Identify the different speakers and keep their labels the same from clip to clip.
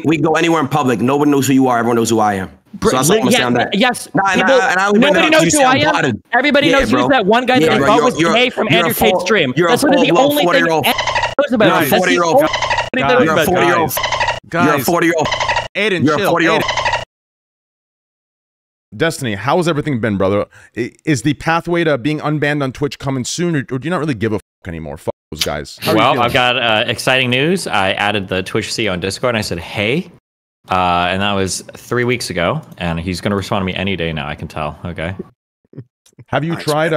Speaker 1: we go anywhere in public. Nobody knows who you are. Everyone knows who I am. So that's all I'm saying on that.
Speaker 2: Yes.
Speaker 1: Nobody
Speaker 2: knows who I am. Everybody knows who's that one guy that you thought was gay from Andrew Tate's stream. That's literally the only thing knows about.
Speaker 1: You're a 40-year-old. You're a 40-year-old. You're a 40-year-old.
Speaker 3: Adin,
Speaker 1: you're a 40-year-old.
Speaker 3: Destiny, how has everything been, brother? Is the pathway to being unbanned on Twitch coming soon, or do you not really give a fuck anymore? Fuck those guys.
Speaker 2: Well, I've got exciting news. I added the Twitch CEO on Discord, and I said, hey. And that was 3 weeks ago, and he's going to respond to me any day now, I can tell. Okay.
Speaker 3: Have you tried,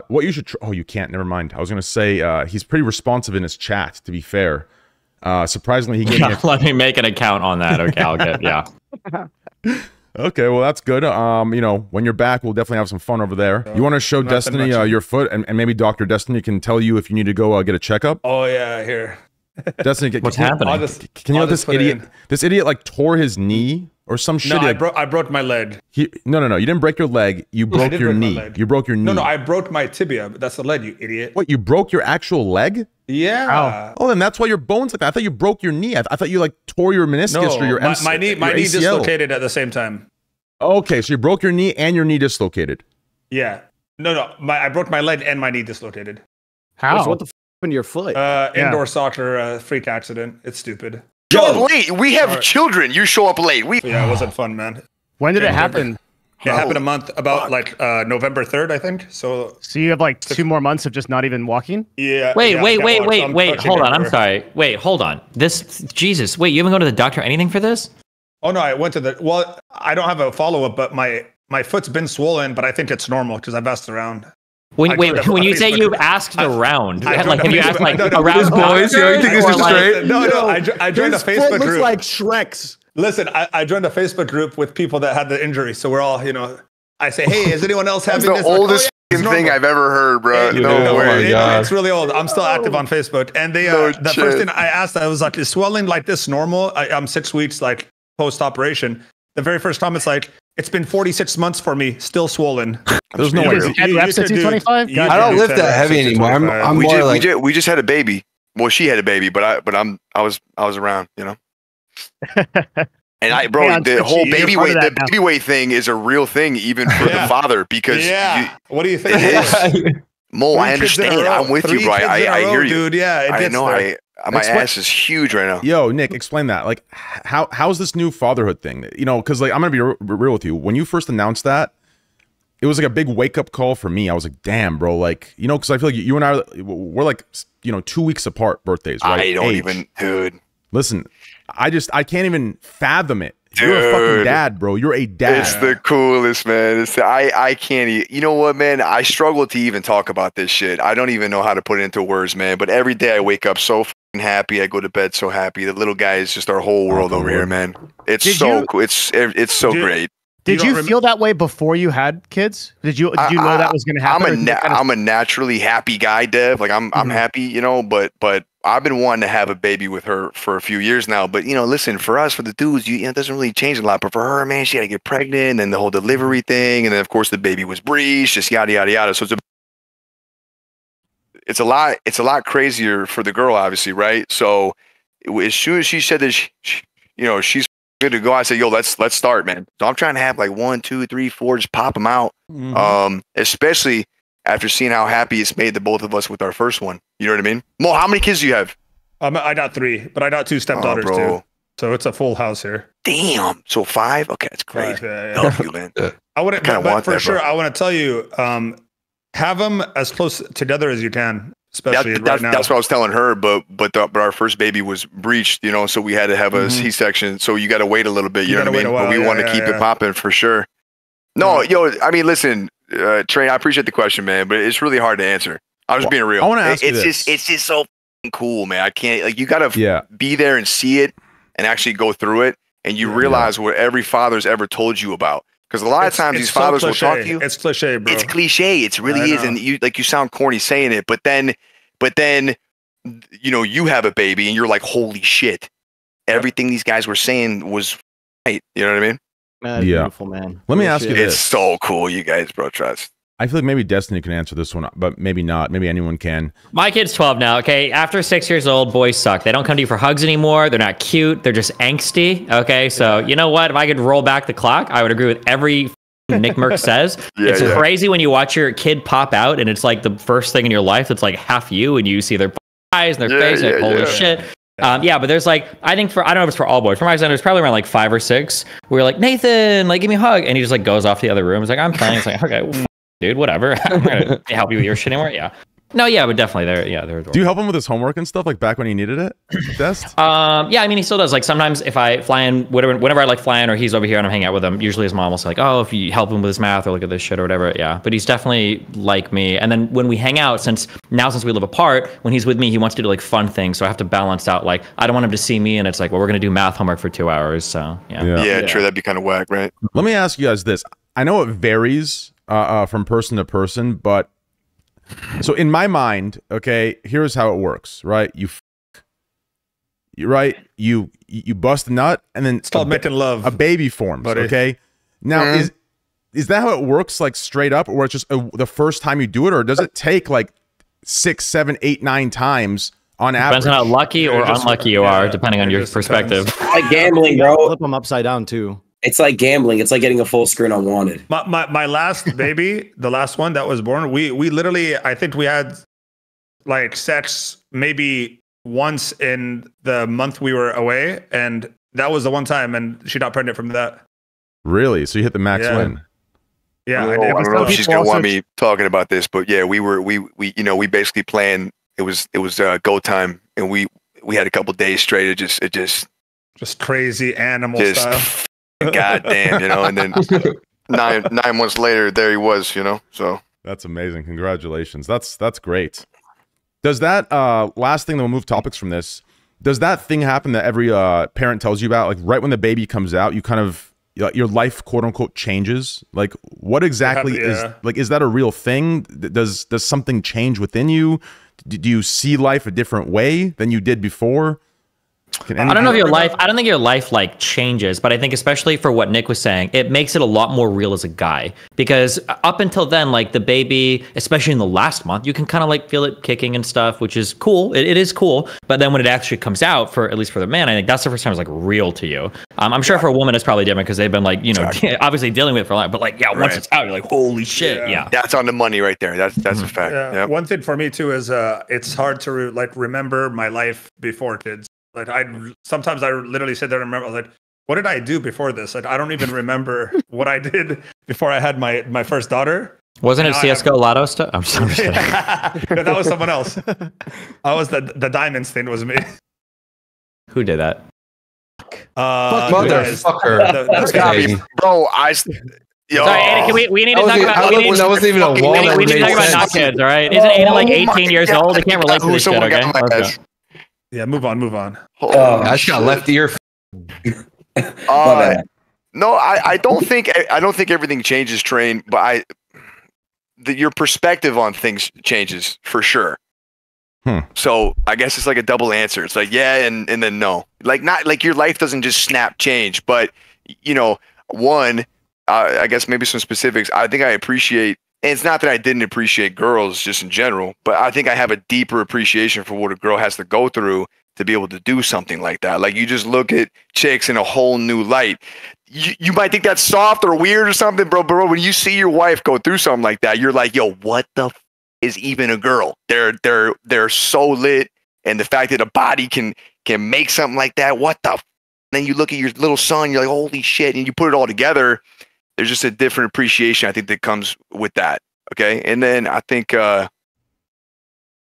Speaker 3: what you should try? Oh, you can't. Never mind. I was going to say, he's pretty responsive in his chat, to be fair. Surprisingly, he gave me
Speaker 2: let me make an account on that. Okay, I'll get, yeah.
Speaker 3: Okay, well, that's good. You know, when you're back, we'll definitely have some fun over there. You want to show Destiny your foot, and maybe Dr. Destiny can tell you if you need to go get a checkup?
Speaker 4: Oh, yeah, here.
Speaker 3: Destiny,
Speaker 2: what's happening?
Speaker 3: Can you let this idiot? This idiot like tore his knee or some shit.
Speaker 4: No, I broke my leg.
Speaker 3: No. You didn't break your leg. You broke your knee. You broke your knee.
Speaker 4: No, I broke my tibia. But that's the leg, you idiot.
Speaker 3: What? You broke your actual leg?
Speaker 4: Yeah.
Speaker 3: Oh, then that's why your bones like that. I thought you broke your knee. I thought you like tore your meniscus or your MCL.
Speaker 4: My knee dislocated at the same time.
Speaker 3: Okay, so you broke your knee and your knee dislocated.
Speaker 4: Yeah. No. I broke my leg and my knee dislocated.
Speaker 5: How? So what the f happened to your foot?
Speaker 4: Indoor soccer freak accident. It's stupid.
Speaker 6: Show up late. We have children. You show up late.
Speaker 4: Yeah, it wasn't fun, man.
Speaker 5: When did it happen?
Speaker 4: It happened a month, about like November 3rd, I think. So
Speaker 5: you have like 2 more months of just not even walking?
Speaker 4: Yeah.
Speaker 2: Wait. Hold on. I'm sorry. Wait, hold on. Jesus. Wait, you haven't gone to the doctor or anything for this?
Speaker 4: Oh no, I went to the. Well, I don't have a follow up, but my foot's been swollen, but I think it's normal because I've asked around.
Speaker 2: When you say you've asked around, like have you asked like around
Speaker 6: boys? You think this is straight?
Speaker 4: No. I joined a Facebook group.
Speaker 5: Looks like Shrek's.
Speaker 4: Listen, I joined a Facebook group with people that had the injury, so we're all, I say, hey, is anyone else having this?
Speaker 6: That's the oldest thing I've ever heard, bro.
Speaker 4: No way. It's really old. I'm still active on Facebook, and the first thing I asked, I was like, is swelling like this normal? I'm 6 weeks like post operation. The very first time, it's like, it's been 46 months for me, still swollen.
Speaker 3: There's no way.
Speaker 5: 10 reps at 225?
Speaker 1: I don't lift that heavy anymore. I'm more like
Speaker 6: we just had a baby. Well, she had a baby, but I was around, And the whole baby weight thing is a real thing, even for the father, because
Speaker 4: what do you think?
Speaker 6: Mo, I understand. I'm with you, bro. I hear you,
Speaker 4: dude. Yeah,
Speaker 6: I know. My ass is huge right now.
Speaker 3: Yo, Nick, explain that. Like, how's this new fatherhood thing? Because like I'm gonna be real with you. When you first announced that, it was like a big wake up call for me. I was like, damn, bro. Like, because I feel like you and I, we're like, 2 weeks apart birthdays, right?
Speaker 6: I don't even, dude.
Speaker 3: Listen, I can't even fathom it. Dude, you're a fucking dad, bro. You're a dad.
Speaker 6: It's the coolest, man. I can't. You know what, man? I struggle to even talk about this shit. I don't even know how to put it into words, man. But every day I wake up so fucking happy. I go to bed so happy. The little guy is just our whole world over here, man. It's so cool. It's so great.
Speaker 5: Did you feel that way before you had kids? Did you know that was going to happen?
Speaker 6: I'm a naturally happy guy, Dev. Like I'm happy, but I've been wanting to have a baby with her for a few years now. But listen, for us, for the dudes, it doesn't really change a lot. But for her, man, she had to get pregnant, and then the whole delivery thing, and then of course the baby was breached, just yada yada yada. So it's a lot crazier for the girl, obviously, right? So as soon as she said that she's good to go, I said, yo, let's start, man. So I'm trying to have like 1, 2, 3, 4, just pop them out. Especially after seeing how happy it's made the both of us with our first one. You know what I mean? Mo, how many kids do you have?
Speaker 4: I got 3, but I got 2 stepdaughters too. So it's a full house here.
Speaker 6: Damn. So 5? Okay, that's great. Love you, man.
Speaker 4: I wouldn't, but for sure, I want to tell you, have them as close together as you can. Especially right now.
Speaker 6: That's what I was telling her, but our first baby was breached, so we had to have a C-section. So you got to wait a little bit, you know what I mean? But we want to keep it popping for sure. No, I mean, listen, Trey, I appreciate the question, man, but it's really hard to answer. I'm just being real.
Speaker 3: I want to ask you
Speaker 6: this. It's just so cool, man. I can't, like, you got to be there and see it and actually go through it, and you realize what every father's ever told you about. Because a lot of times these fathers will talk to you.
Speaker 4: It's cliche, bro.
Speaker 6: It's cliche. It really is, and you sound corny saying it, but then you have a baby and you're like, holy shit! Everything these guys were saying was right. You know what I mean?
Speaker 5: Beautiful, man.
Speaker 3: Let me ask you this.
Speaker 6: It's so cool, you guys, bro. Trust.
Speaker 3: I feel like maybe Destiny can answer this one, but maybe not. Maybe anyone can.
Speaker 2: My kid's 12 now, okay? After 6 years old, boys suck. They don't come to you for hugs anymore. They're not cute. They're just angsty, okay? So, you know what? If I could roll back the clock, I would agree with every Nick Merck says. It's crazy when you watch your kid pop out and it's like the first thing in your life that's like half you and you see their eyes and their face, like, holy shit. But there's like, I think I don't know if it's for all boys. For my son, it was probably around like 5 or 6. We were like, Nathan, like, give me a hug. And he just like goes off to the other room. He's like, I'm playing. It's like, okay, well, dude, whatever. I'm gonna help you with your shit anymore. Yeah. No, yeah, but definitely they're adorable.
Speaker 3: Do you help him with his homework and stuff like back when he needed it? Best?
Speaker 2: Yeah, I mean, he still does. Like sometimes if I fly in, whenever I like flying or he's over here and I'm hanging out with him, usually his mom will say like, oh, if you help him with his math or look at this shit or whatever. Yeah, but he's definitely like me. And then when we hang out, since we live apart, when he's with me, he wants to do like fun things. So I have to balance out. Like I don't want him to see me and it's like, well, we're gonna do math homework for 2 hours. So
Speaker 6: yeah, true. That'd be kind of whack, right?
Speaker 3: Let me ask you guys this. I know it varies from person to person, but so in my mind, okay, here's how it works, right? You bust a nut, and then
Speaker 4: it's called making love.
Speaker 3: A baby forms, buddy. Okay. Now is that how it works, like straight up, or it's just the first time you do it, or does it take like 6, 7, 8, 9 times on average?
Speaker 2: Depends on how lucky or unlucky you are, depending on your perspective.
Speaker 1: It's like gambling, bro.
Speaker 5: Flip them upside down too.
Speaker 1: It's like gambling. It's like getting a full screen unwanted.
Speaker 4: My last baby, the last one that was born, we literally, I think we had like sex maybe once in the month we were away, and that was the one time, and she got pregnant from that.
Speaker 3: Really? So you hit the max win?
Speaker 4: Yeah.
Speaker 6: I don't know if she's gonna want me talking about this, but yeah, we basically planned. It was go time, and we had a couple days straight. It just
Speaker 4: crazy animal style.
Speaker 6: God damn, and then nine months later, there he was, so
Speaker 3: that's amazing. Congratulations. That's great. Does that last thing, then we'll move topics from this, does that thing happen that every parent tells you about, like right when the baby comes out, you kind of your life quote unquote changes? Like what exactly is that a real thing? Does something change within you? Do you see life a different way than you did before?
Speaker 2: I don't know if I don't think your life like changes, but I think especially for what Nick was saying, it makes it a lot more real as a guy, because up until then, like the baby, especially in the last month, you can kind of like feel it kicking and stuff, which is cool. It is cool. But then when it actually comes out, at least for the man, I think that's the first time it's like real to you. I'm sure for a woman, it's probably different because they've been like, obviously dealing with it for a while, but like, once it's out, you're like, holy shit. Yeah.
Speaker 6: That's on the money right there. That's a fact.
Speaker 4: Yeah. One thing for me too is it's hard to remember my life before kids. Like sometimes I literally sit there and remember, like, what did I do before this? Like, I don't even remember what I did before I had my first daughter.
Speaker 2: Wasn't it CS:GO Lotto stuff? I'm sorry.
Speaker 4: No, that was someone else. I was the diamonds thing was me.
Speaker 2: Who did that?
Speaker 7: Motherfucker.
Speaker 6: That's crazy. Bro,
Speaker 2: Sorry, Aiden, we need to talk about.
Speaker 7: That wasn't even a wall.
Speaker 2: We need to talk about not kids, all right? Isn't Aiden like 18 years old? I can't relate to this shit, okay?
Speaker 4: Yeah, move on.
Speaker 7: I just got left ear.
Speaker 6: No, I don't think everything changes, Train, but your perspective on things changes for sure. So I guess it's like a double answer. It's like and then no. Like not like your life doesn't just snap change, but one, I guess maybe some specifics. I think I appreciate. And it's not that I didn't appreciate girls just in general, but I think I have a deeper appreciation for what a girl has to go through to be able to do something like that. Like you just look at chicks in a whole new light. You might think that's soft or weird or something, bro. But when you see your wife go through something like that, you're like, yo, what the is even a girl? They're so lit, and the fact that a body can make something like that, what the? Then you look at your little son, you're like, holy shit, and you put it all together. There's just a different appreciation, I think, that comes with that. Okay. And then I think, I'm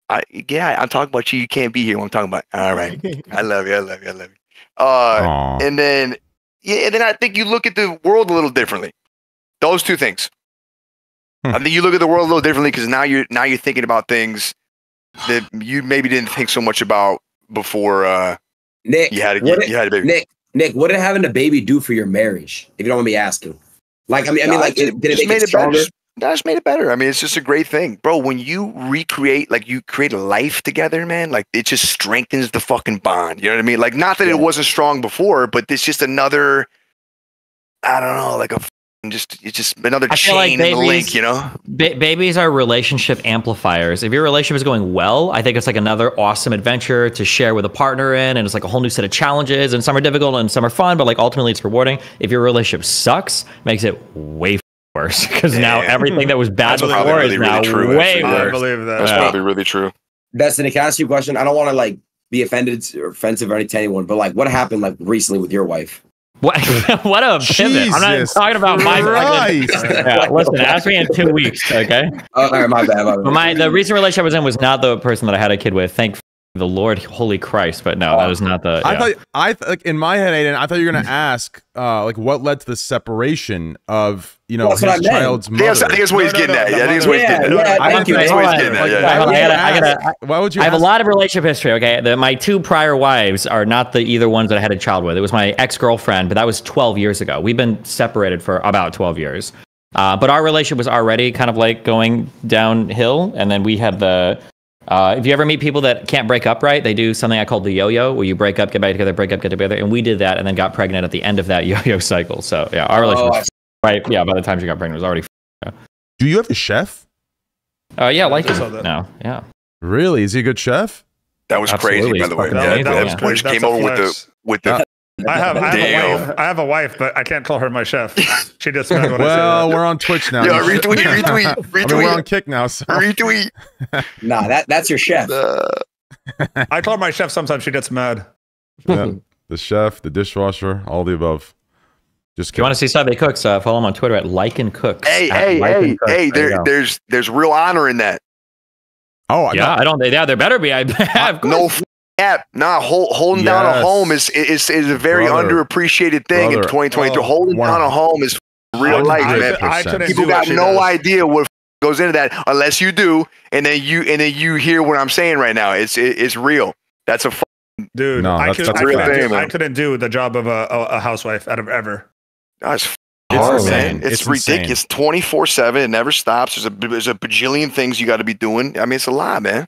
Speaker 6: talking about you. You can't be here when I'm talking about. All right. I love you. And then I think you look at the world a little differently. Those two things. I think you look at the world a little differently because now you're thinking about things that you maybe didn't think so much about before.
Speaker 1: Nick,
Speaker 6: you had a baby.
Speaker 1: Nick, what did having a baby do for your marriage? If you don't want me asking. Like, did it make it stronger?
Speaker 6: That just made it better. I mean, it's just a great thing, bro. When you recreate, like you create a life together, man, like it just strengthens the fucking bond. You know what I mean? Like, not that it wasn't strong before, but it's just another, I don't know, like it's just another
Speaker 2: I feel like
Speaker 6: chain in the link, you know.
Speaker 2: Babies are relationship amplifiers. If your relationship is going well, I think it's like another awesome adventure to share with a partner in, and it's like a whole new set of challenges, and some are difficult and some are fun, but like ultimately it's rewarding. If your relationship sucks, makes it way worse, because now everything that was bad before is now way worse.
Speaker 4: I believe that.
Speaker 6: That's probably really true.
Speaker 1: Destiny, can I ask you a question? I don't want to like be offended or offensive or anything to anyone, but like, what happened like recently with your wife?
Speaker 2: What a pivot. I'm not talking about my yeah, listen, ask me in 2 weeks, okay?
Speaker 1: All right, my bad.
Speaker 2: But the recent relationship I was in was not the person that I had a kid with. Thank the Lord, holy Christ! But no, that was not the. Yeah.
Speaker 3: I thought, like in my head, Aiden, I thought you were gonna ask, like, what led to the separation of his child's mother.
Speaker 6: I think that's what he's getting at. Yeah, I think that's what he's getting at.
Speaker 3: Why would you?
Speaker 2: I have a lot of relationship history. Okay, my 2 prior wives are not the either ones that I had a child with. It was my ex-girlfriend, but that was 12 years ago. We've been separated for about 12 years. But our relationship was already kind of like going downhill, and then we had the. If you ever meet people that can't break up right, they do something I call the yo-yo, where you break up, get back together, break up, get together, and we did that, and then got pregnant at the end of that yo-yo cycle. So yeah, our relationship was right. Yeah, by the time she got pregnant, it was already.
Speaker 3: Do you have a chef?
Speaker 2: Yeah, like him now. Yeah.
Speaker 3: Really? Is he a good chef?
Speaker 6: That was crazy, by the way. That just came over with the.
Speaker 4: I have a wife, but I can't call her my chef. She just mad when I say that.
Speaker 3: We're on Twitch now.
Speaker 6: Yeah, retweet.
Speaker 3: I mean, we're on Kick now. So.
Speaker 6: Retweet.
Speaker 1: Nah, that's your chef.
Speaker 4: I call her my chef. Sometimes she gets mad.
Speaker 3: Yeah, the chef, the dishwasher, all the above. Just
Speaker 2: if you want to see Sabe Cooks, follow him on Twitter at Like and Cooks.
Speaker 6: Hey! There's real honor in that.
Speaker 3: Oh
Speaker 2: yeah, there better be. I have
Speaker 6: no. Yeah, holding down a home is a very underappreciated thing in 2022. Holding down a home is real life, man. People got no idea what goes into that unless you do, and then you hear what I'm saying right now. It's real. That's a
Speaker 4: dude.
Speaker 3: No,
Speaker 4: I
Speaker 6: real
Speaker 4: couldn't do the job of a housewife out of ever.
Speaker 6: That's hard, man. It's ridiculous. 24/7. It never stops. There's a bajillion things you got to be doing. I mean, it's a lot, man.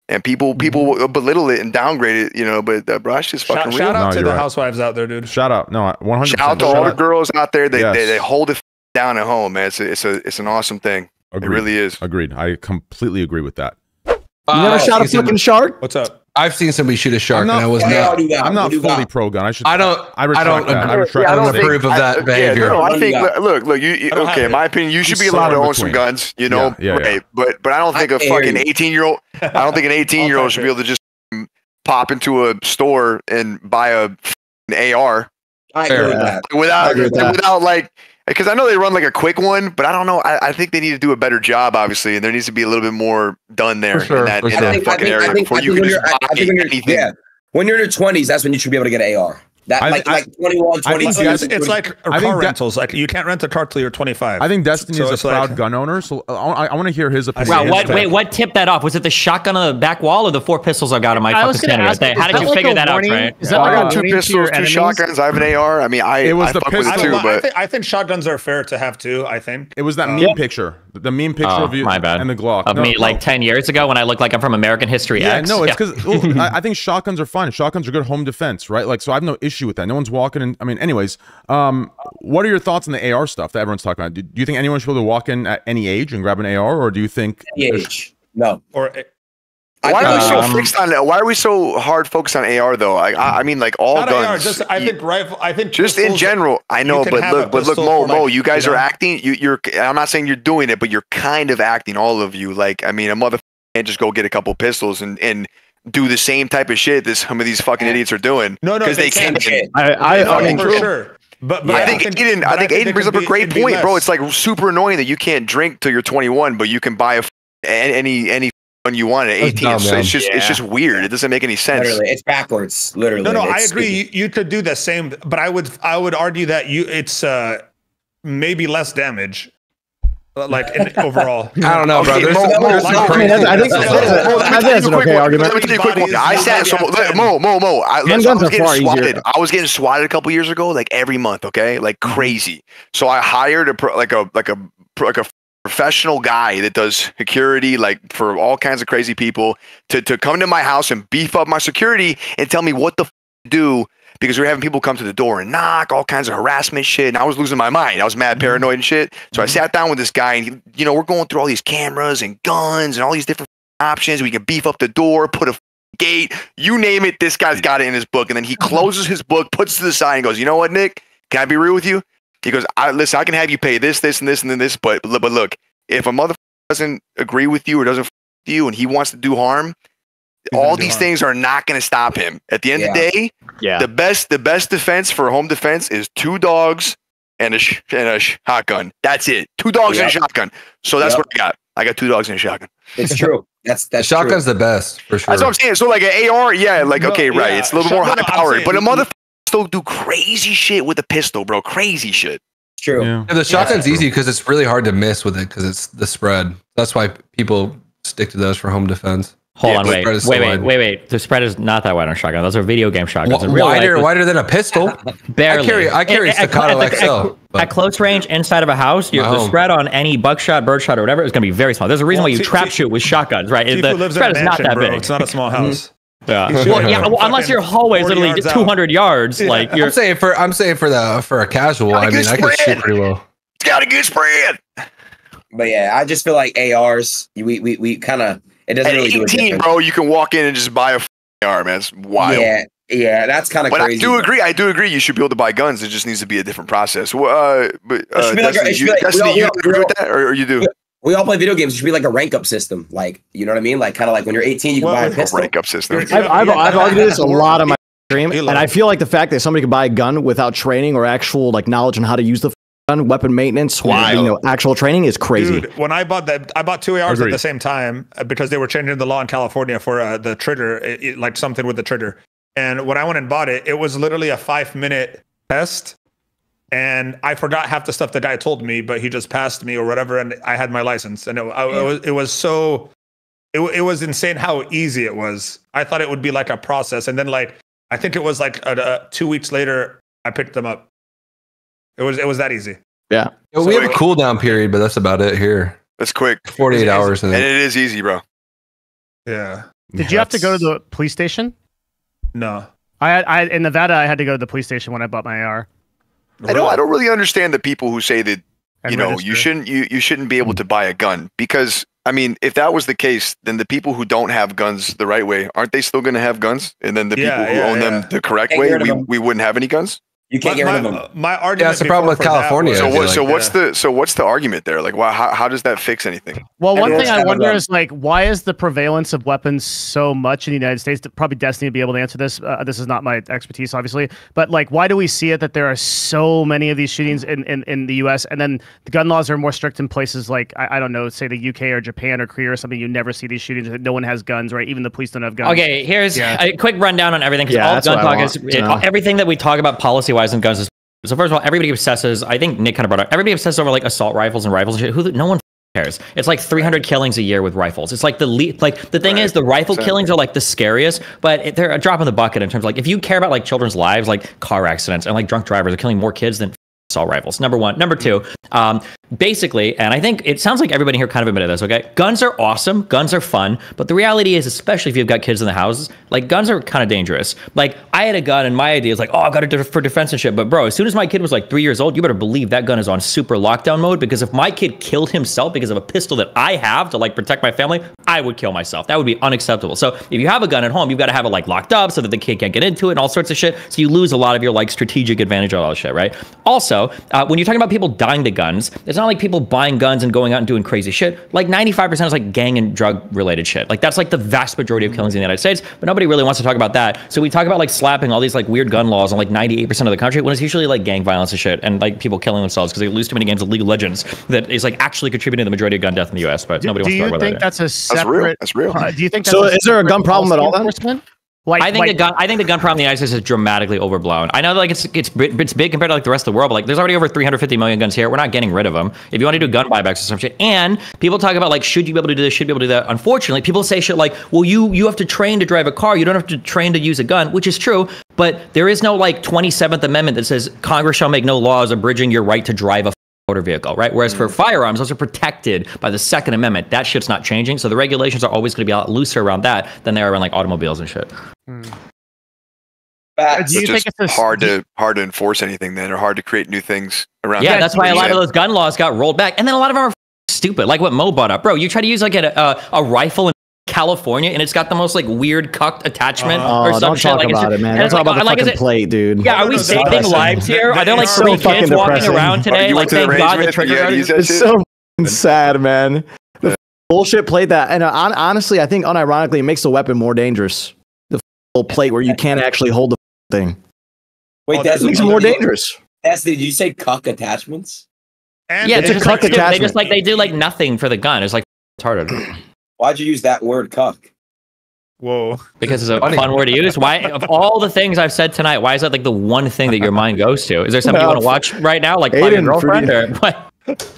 Speaker 6: And people belittle it and downgrade it, you know, but bro, it's just fucking real.
Speaker 4: Shout out to the housewives out there, dude.
Speaker 3: Shout out. No, 100%.
Speaker 6: Shout out to all the girls out there. They hold it down at home, man. It's an awesome thing. Agreed. It really is.
Speaker 3: Agreed. I completely agree with that.
Speaker 8: You never shot a flipping shark?
Speaker 4: What's up?
Speaker 7: I've seen somebody shoot a shark, and I was not.
Speaker 3: I'm not fully pro gun. I don't
Speaker 7: approve of that behavior.
Speaker 6: No, I think look. You okay? In my opinion, you should be allowed to own some guns. You know, but I don't think a fucking 18-year-old. I don't think an 18-year-old should be able to just pop into a store and buy an AR.
Speaker 1: I agree with that.
Speaker 6: Without like. Because I know they run like a quick one, but I don't know. I think they need to do a better job, obviously, and there needs to be a little bit more done there in that fucking area before you can just buy anything.
Speaker 1: Yeah. When you're in your 20s, that's when you should be able to get an AR. Like 21, 22.
Speaker 4: It's like car rentals. Like you can't rent a car till you're 25.
Speaker 3: I think Destiny is a proud gun owner, so I want to hear his opinion.
Speaker 2: Wow, what tipped that off? Was it the shotgun on the back wall or the 4 pistols I've got in my fucking standing right there? How did you figure that out, Trent?
Speaker 6: I got 2 pistols, 2 shotguns. I have an AR. I mean, I fuck with it too, but
Speaker 4: I think shotguns are fair to have too. I think
Speaker 3: it was that meme picture, the meme picture of you,
Speaker 2: my bad,
Speaker 3: and the Glock
Speaker 2: of me like 10 years ago when I looked like I'm from American History X.
Speaker 3: No, it's because I think shotguns are fine. Shotguns are good home defense, right? Like, so I have no issue with that. No one's walking. I mean, anyways, what are your thoughts on the AR stuff that everyone's talking about? Do you think anyone should be able to walk in at any age and grab an AR, or do you think
Speaker 1: any age? No.
Speaker 6: Or why are we so fixed on that? Why are we so hard focused on AR though? I mean, like all guns.
Speaker 4: I think rifle. I think
Speaker 6: just in general. I know, but look, Mo, you guys are acting. You're. I'm not saying you're doing it, but you're kind of acting. All of you. Like, I mean, a motherfucker can't just go get a couple pistols and do the same type of shit that some of these fucking idiots are doing.
Speaker 4: No,
Speaker 6: because they can.
Speaker 4: I think for sure. But
Speaker 6: I think Aiden brings up a great point, bro. It's like super annoying that you can't drink till you're 21, but you can buy any one you want at 18. So it's just weird. It doesn't make any sense.
Speaker 1: Literally, it's backwards. Literally.
Speaker 4: No, I agree. You could do the same, but I would argue that it's maybe less damage. Like overall,
Speaker 7: I don't know, bro.
Speaker 8: I think that's an okay argument.
Speaker 6: Let me tell you a quick one. I was getting swatted a couple years ago, like every month, okay, like crazy. So I hired a professional guy that does security, like for all kinds of crazy people, to come to my house and beef up my security and tell me what the to do because we were having people come to the door and knock, all kinds of harassment shit. And I was losing my mind. I was mad paranoid and shit. So I sat down with this guy and, we're going through all these cameras and guns and all these different options. We can beef up the door, put a gate, you name it. This guy's got it in his book. And then he closes his book, puts it to the side and goes, you know what, Nick? Can I be real with you? He goes, listen, I can have you pay this, and this, and then this. But look, if a motherfucker doesn't agree with you or doesn't you and he wants to do harm, all these things are not going to stop him. At the end of the day, the best defense for home defense is 2 dogs and a shotgun. That's it. 2 dogs and a shotgun. So that's what I got. I got 2 dogs and a shotgun.
Speaker 1: It's true. That's
Speaker 7: shotgun's the best for sure.
Speaker 6: That's what I'm saying. So like an AR, right. It's a little more high powered, but a motherfucker still do crazy shit with a pistol, bro. Crazy shit.
Speaker 1: True.
Speaker 7: Yeah, the shotgun's easy because it's really hard to miss with it because it's the spread. That's why people stick to those for home defense.
Speaker 2: Hold on, wait. The spread is not that wide on shotgun. Those are video game shotguns.
Speaker 7: Wider than a pistol.
Speaker 2: Barely.
Speaker 7: I carry Staccato XL.
Speaker 2: At close range inside of a house, the spread on any buckshot, birdshot, or whatever is going to be very small. There's a reason why you trap shoot with shotguns, right? The spread is not that big.
Speaker 4: It's not a small house.
Speaker 2: Yeah. Unless your hallway is literally 200 yards, like you're.
Speaker 7: I'm saying for a casual. I mean, I can shoot pretty well.
Speaker 6: It's got a good spread.
Speaker 1: But yeah, I just feel like ARs. We kind of. It doesn't really do a difference.
Speaker 6: Bro, you can walk in and just buy a AR, man. It's wild.
Speaker 1: Yeah, that's kind of crazy.
Speaker 6: I do agree. You should be able to buy guns. It just needs to be a different process. Destiny, you agree with that, or you do?
Speaker 1: We all play video games. It should be like a rank up system. Like, you know what I mean? Like, kind of like when you're 18, you can buy a pistol.
Speaker 6: Rank up system.
Speaker 8: I've argued this a lot on my stream, and I feel like the fact that somebody can buy a gun without training or actual like knowledge on how to use the gun, weapon maintenance, actual training is crazy.
Speaker 4: Dude, when I bought 2 ARs at the same time because they were changing the law in California for the trigger, like something with the trigger. And when I went and bought it, it was literally a 5-minute test. And I forgot half the stuff the guy told me, but he just passed me or whatever, and I had my license. And it was insane how easy it was. I thought it would be like a process, and then like I think it was like 2 weeks later, I picked them up. It was that easy.
Speaker 8: Yeah,
Speaker 7: we have a cooldown period, but that's about it here.
Speaker 6: That's quick.
Speaker 7: 48 hours,
Speaker 6: and it is easy, bro.
Speaker 4: Yeah.
Speaker 5: Did you have to go to the police station?
Speaker 4: No.
Speaker 5: I in Nevada, I had to go to the police station when I bought my AR.
Speaker 6: I don't really understand the people who say that you shouldn't be able to buy a gun, because I mean, if that was the case, then the people who don't have guns the right way, aren't they still going to have guns? And then the people who own them the correct way, we wouldn't have any guns.
Speaker 1: You can't get rid of them.
Speaker 4: My argument.
Speaker 7: Yeah, that's the problem with California.
Speaker 6: So what's the argument there? Like, how does that fix anything?
Speaker 5: Well, one thing I wonder is like, why is the prevalence of weapons so much in the United States? Probably Destiny would be able to answer this. This is not my expertise, obviously, but like, why do we see it that there are so many of these shootings in the U.S. and then the gun laws are more strict in places like I don't know, say the UK or Japan or Korea or something? You never see these shootings. No one has guns, right? Even the police don't have guns.
Speaker 2: Okay, here's a quick rundown on everything. All gun talk is everything that we talk about policy-wise and guns is. So first of all, everybody obsesses. I think Nick kind of brought up. Everybody obsesses over like assault rifles and rifles. No one cares. It's like 300 killings a year with rifles. It's like the thing is the rifle killings are like the scariest, but they're a drop in the bucket in terms of like if you care about like children's lives, like car accidents and like drunk drivers are killing more kids than assault rifles. Number one. Number two, basically, and I think it sounds like everybody here kind of admitted this, okay? Guns are awesome. Guns are fun. But the reality is, especially if you've got kids in the houses, like guns are kind of dangerous. Like I had a gun and my idea is like, oh, I've got it for defense and shit. But bro, as soon as my kid was like 3 years old, you better believe that gun is on super lockdown mode, because if my kid killed himself because of a pistol that I have to like protect my family, I would kill myself. That would be unacceptable. So if you have a gun at home, you've got to have it like locked up so that the kid can't get into it and all sorts of shit. So you lose a lot of your like strategic advantage of all that shit, right? Also, when you're talking about people dying to guns, it's not like people buying guns and going out and doing crazy shit. Like 95% is like gang and drug related shit. Like that's like the vast majority of killings in the United States, but nobody really wants to talk about that. So we talk about like slapping all these like weird gun laws on like 98% of the country when it's usually like gang violence and shit and like people killing themselves because they lose too many games of League of Legends that is like actually contributing to the majority of gun death in the US, but nobody wants to talk about that.
Speaker 5: Do you think that's a separate?
Speaker 6: That's real.
Speaker 5: Do you think that's
Speaker 8: so? Is there a gun problem at all then?
Speaker 2: Like, I think the gun problem in the United States is dramatically overblown. I know like it's big compared to like the rest of the world, but like there's already over 350 million guns here. We're not getting rid of them. If you want to do gun buybacks or some shit, and people talk about like should you be able to do this, should you be able to do that. Unfortunately, people say shit like, well, you have to train to drive a car. You don't have to train to use a gun, which is true. But there is no like 27th Amendment that says Congress shall make no laws abridging your right to drive a motor vehicle, right? Whereas for firearms, those are protected by the Second Amendment. That shit's not changing. So the regulations are always going to be a lot looser around that than they are around like automobiles and shit.
Speaker 5: Do you think it's
Speaker 6: hard to enforce anything then, or hard to create new things around?
Speaker 2: Yeah, that's why a lot of those gun laws got rolled back, and then a lot of them are stupid. Like what Mo brought up, bro. You try to use like a rifle in California, and it's got the most like weird cucked attachment or some
Speaker 8: don't
Speaker 2: shit.
Speaker 8: talk
Speaker 2: Like,
Speaker 8: about it, man. Don't talk about the fucking plate, dude.
Speaker 2: Yeah, are we saving lives here? Are there like
Speaker 8: so
Speaker 2: 3 kids
Speaker 8: fucking
Speaker 2: walking
Speaker 8: depressing.
Speaker 2: around today? Like, thank God the trigger guard is.
Speaker 8: It's so sad, man. The bullshit plate that, and honestly, I think unironically, it makes the weapon more dangerous. The little plate where you can't actually hold the thing.
Speaker 1: Wait, that
Speaker 8: makes it more dangerous.
Speaker 1: Did you say cuck attachments?
Speaker 4: And
Speaker 2: Yeah,
Speaker 8: it's a
Speaker 2: just
Speaker 8: cuck
Speaker 2: like, they
Speaker 8: attachment.
Speaker 2: just like they do like nothing for the gun. It's like retarded.
Speaker 1: Why'd you use that word cuck?
Speaker 4: Whoa.
Speaker 2: Because it's a fun word to use. Why, of all the things I've said tonight, why is that like the one thing that your mind goes to? Is there something you want to watch right now, like Find Your Girlfriend, or what?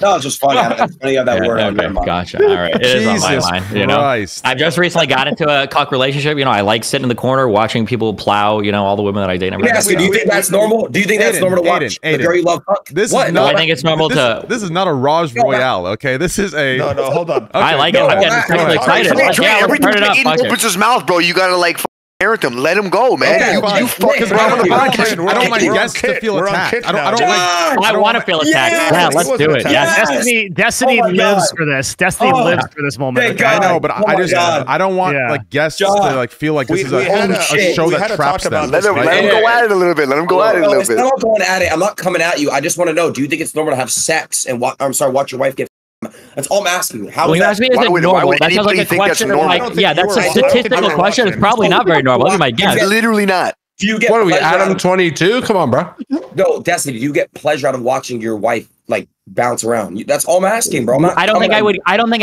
Speaker 1: No, it's just funny. It's funny you have that word on your mind.
Speaker 2: Gotcha. All right, it is on my mind. You know,
Speaker 3: Christ.
Speaker 2: I've just recently got into a cuck relationship. You know, I like sitting in the corner watching people plow. You know, all the women that I date. And
Speaker 1: Yes, do you think that's normal? Do you think that's normal to watch? The girl you love cuck?
Speaker 3: This
Speaker 1: What?
Speaker 3: is not.
Speaker 2: I think it's normal to.
Speaker 3: This is not a Raj Royale. Okay, this is a.
Speaker 4: No, hold on.
Speaker 2: I like it. I'm getting really excited. Like, yeah,
Speaker 6: Every
Speaker 2: turn
Speaker 6: time
Speaker 2: it up.
Speaker 6: he
Speaker 2: Fuck it.
Speaker 6: opens his mouth, bro, you gotta like parent him. Let him go, man.
Speaker 3: Okay,
Speaker 6: you fucking
Speaker 3: I
Speaker 6: around on the podcast.
Speaker 3: don't like guests to feel attacked. I don't like.
Speaker 2: I want to feel attacked. Yeah, let's do it. Yes.
Speaker 5: Destiny lives for this. Destiny lives for this moment.
Speaker 3: I know, but I don't want like guests to like feel like this is a show that traps them.
Speaker 6: Let him go at it a little bit. Let him go at it a little bit.
Speaker 1: I'm not going at it. I'm not coming at you. I just want to know, do you think it's normal to have sex and watch your wife get? That's all I'm asking you. How is that?
Speaker 2: Is it normal? That sounds like a question. Yeah, that's a statistical question. It's probably not very normal. That's my guess.
Speaker 6: Literally not.
Speaker 1: Do you get
Speaker 7: What are we, Adam 22? Come on, bro.
Speaker 1: No, Destiny, do you get pleasure out of watching your wife like bounce around? That's all I'm asking, bro.
Speaker 2: I don't think I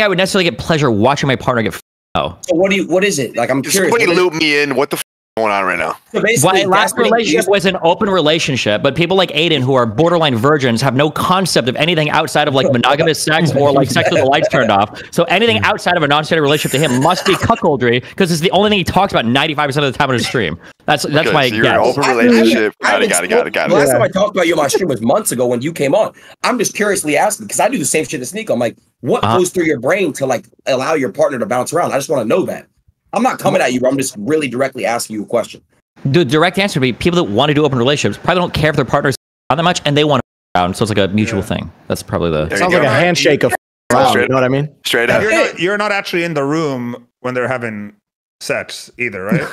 Speaker 2: would necessarily get pleasure watching my partner get. So
Speaker 1: what is it? Like, I'm curious.
Speaker 6: Somebody loop me in. What the going on right now?
Speaker 1: So
Speaker 2: my last relationship was an open relationship, but people like Adin, who are borderline virgins, have no concept of anything outside of like monogamous sex or like sex with the lights turned off. So anything outside of a non-standard relationship to him must be cuckoldry, because it's the only thing he talks about 95% of the time on his stream. That's my
Speaker 6: so you're in an
Speaker 2: guess.
Speaker 6: open relationship. Got it.
Speaker 1: Last time I talked about you on my stream was months ago when you came on. I'm just curiously asking, because I do the same shit to Sneeko. I'm like, what goes through your brain to like allow your partner to bounce around? I just want to know that. I'm not coming at you, bro. I'm just really directly asking you a question.
Speaker 2: The direct answer would be people that want to do open relationships probably don't care if their partner's not that much, and they want to around. So it's like a mutual thing. That's probably the.
Speaker 8: Sounds like a handshake of around. You know what I mean?
Speaker 6: Straight up.
Speaker 4: You're not actually in the room when they're having sex either, right?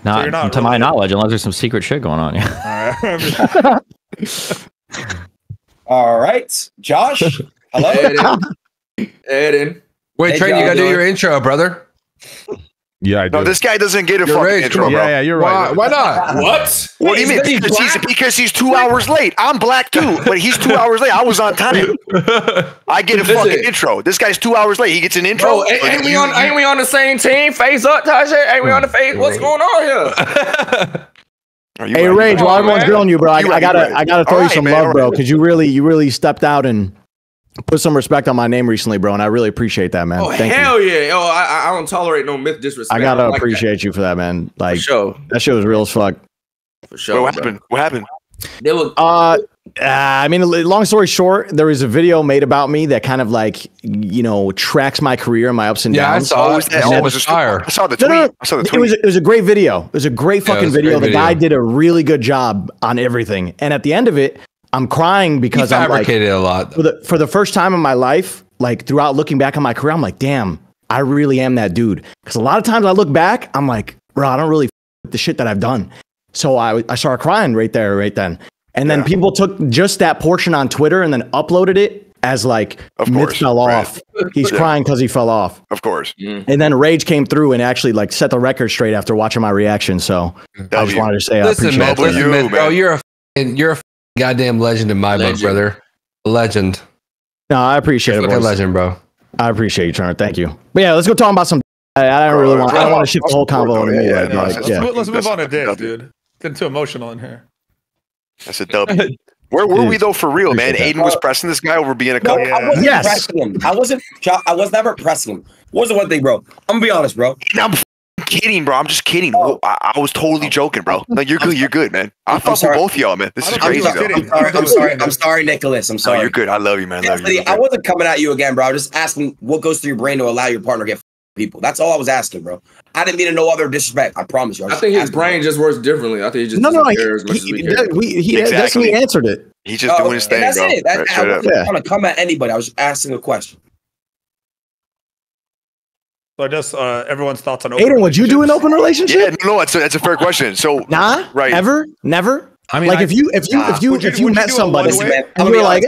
Speaker 2: Not to my knowledge, unless there's some secret shit going on. Yeah.
Speaker 1: All right, Josh. Hello,
Speaker 7: Adin. Wait,
Speaker 1: Hey,
Speaker 7: Trey,
Speaker 1: John,
Speaker 7: you gotta do
Speaker 1: John.
Speaker 7: your intro, brother.
Speaker 3: Yeah, I do.
Speaker 6: No, this guy doesn't get a
Speaker 7: You're
Speaker 6: fucking
Speaker 7: right,
Speaker 6: intro,
Speaker 7: Drew.
Speaker 6: bro.
Speaker 3: Yeah, you're right.
Speaker 7: Why not?
Speaker 9: What?
Speaker 6: What do you mean? Because he's 2 hours late. I'm black too, but he's 2 hours late. I was on time. I get a fucking intro. This guy's 2 hours late. He gets an intro.
Speaker 9: Bro, ain't we on the same team? Face up, Tasha. Ain't we on the face? What's going on here?
Speaker 8: Hey, Rage, while everyone's grilling you, bro, I
Speaker 6: You're
Speaker 8: gotta
Speaker 6: right.
Speaker 8: throw you
Speaker 6: Alright,
Speaker 8: some
Speaker 6: man,
Speaker 8: love,
Speaker 6: alright.
Speaker 8: bro, because you really stepped out and put some respect on my name recently, bro, and I really appreciate that, man.
Speaker 9: Oh,
Speaker 8: Thank you.
Speaker 9: hell yeah. Oh, I don't tolerate no myth disrespect.
Speaker 8: I gotta
Speaker 9: like
Speaker 8: appreciate you for that, man.
Speaker 9: that.
Speaker 8: Like,
Speaker 9: For sure.
Speaker 8: that shit was real as fuck.
Speaker 9: For sure.
Speaker 6: What
Speaker 9: bro.
Speaker 6: happened? What happened?
Speaker 9: They were,
Speaker 8: I mean, long story short, there was a video made about me that kind of like, tracks my career and my ups and
Speaker 7: Yeah, I
Speaker 8: downs.
Speaker 7: saw
Speaker 6: Oh,
Speaker 7: it.
Speaker 6: it was
Speaker 7: fire.
Speaker 6: I saw the
Speaker 8: No,
Speaker 6: tweet.
Speaker 8: no,
Speaker 6: I saw the
Speaker 8: it
Speaker 6: tweet.
Speaker 8: was a great video. It was a great
Speaker 7: Yeah, it
Speaker 8: fucking
Speaker 7: was a
Speaker 8: video.
Speaker 7: great
Speaker 8: The guy
Speaker 7: video.
Speaker 8: did a really good job on everything. And at the end of it, I'm crying
Speaker 7: He
Speaker 8: because I'm like,
Speaker 7: fabricated a lot.
Speaker 8: for the first time in my life, like throughout looking back on my career, I'm like, damn, I really am that dude. Because a lot of times I look back, I'm like, bro, I don't really with the shit that I've done. So I started crying right then. And then people took just that portion on Twitter and then uploaded it as like,
Speaker 6: Of
Speaker 8: Myth
Speaker 6: course,
Speaker 8: fell
Speaker 6: right.
Speaker 8: off. He's crying because he fell off.
Speaker 6: Of course.
Speaker 8: And then Rage came through and actually like set the record straight after watching my reaction. So I just wanted to say I
Speaker 7: Listen,
Speaker 8: appreciate
Speaker 7: man,
Speaker 8: it.
Speaker 7: listen,
Speaker 6: you,
Speaker 7: man, bro,
Speaker 6: man.
Speaker 7: you're a goddamn legend in my book, brother. A legend.
Speaker 8: No, I appreciate it,
Speaker 7: Fucking
Speaker 8: boys.
Speaker 7: legend, bro.
Speaker 8: I appreciate you, Turner. Thank you. But yeah, let's go talk about some. I don't really want. I don't want to shift the whole convo into me. Like,
Speaker 4: Let's move on to this,
Speaker 6: That's-
Speaker 4: dude. Getting too emotional in here.
Speaker 6: That's a W. Where were we though for real, man?
Speaker 8: Appreciate
Speaker 6: Aiden was pressing this guy over being a
Speaker 1: No,
Speaker 6: couple.
Speaker 1: I wasn't
Speaker 8: Yes.
Speaker 1: pressing him. I was never pressing him. What was the one thing, bro? I'm gonna be honest, bro.
Speaker 6: I'm kidding, bro. I'm just kidding. I was totally joking, bro. Like you're good. You're good, man. I fuck with
Speaker 1: sorry.
Speaker 6: both of y'all, man. This is
Speaker 4: I'm
Speaker 6: crazy,
Speaker 4: just
Speaker 6: though.
Speaker 4: kidding.
Speaker 1: I'm sorry, Nicholas. I'm
Speaker 6: No,
Speaker 1: sorry.
Speaker 6: you're good. I love you, man. Love you.
Speaker 1: I wasn't coming at you again, bro. I was just asking what goes through your brain to allow your partner to get people. That's all I was asking, bro. I didn't mean to no other disrespect. I promise you.
Speaker 9: I think his brain just works differently. I think he just
Speaker 8: No,
Speaker 9: doesn't care as much as we care.
Speaker 8: That's when he answered it.
Speaker 6: He's just doing his thing,
Speaker 1: that's
Speaker 6: bro.
Speaker 1: it. I wasn't trying to come at anybody. I was asking a question.
Speaker 4: So just everyone's thoughts on
Speaker 8: Aiden, would you do an open relationship?
Speaker 6: Yeah, no, that's a fair question. So
Speaker 8: right? Ever? Never?
Speaker 3: I mean,
Speaker 8: like if you met somebody and you were like,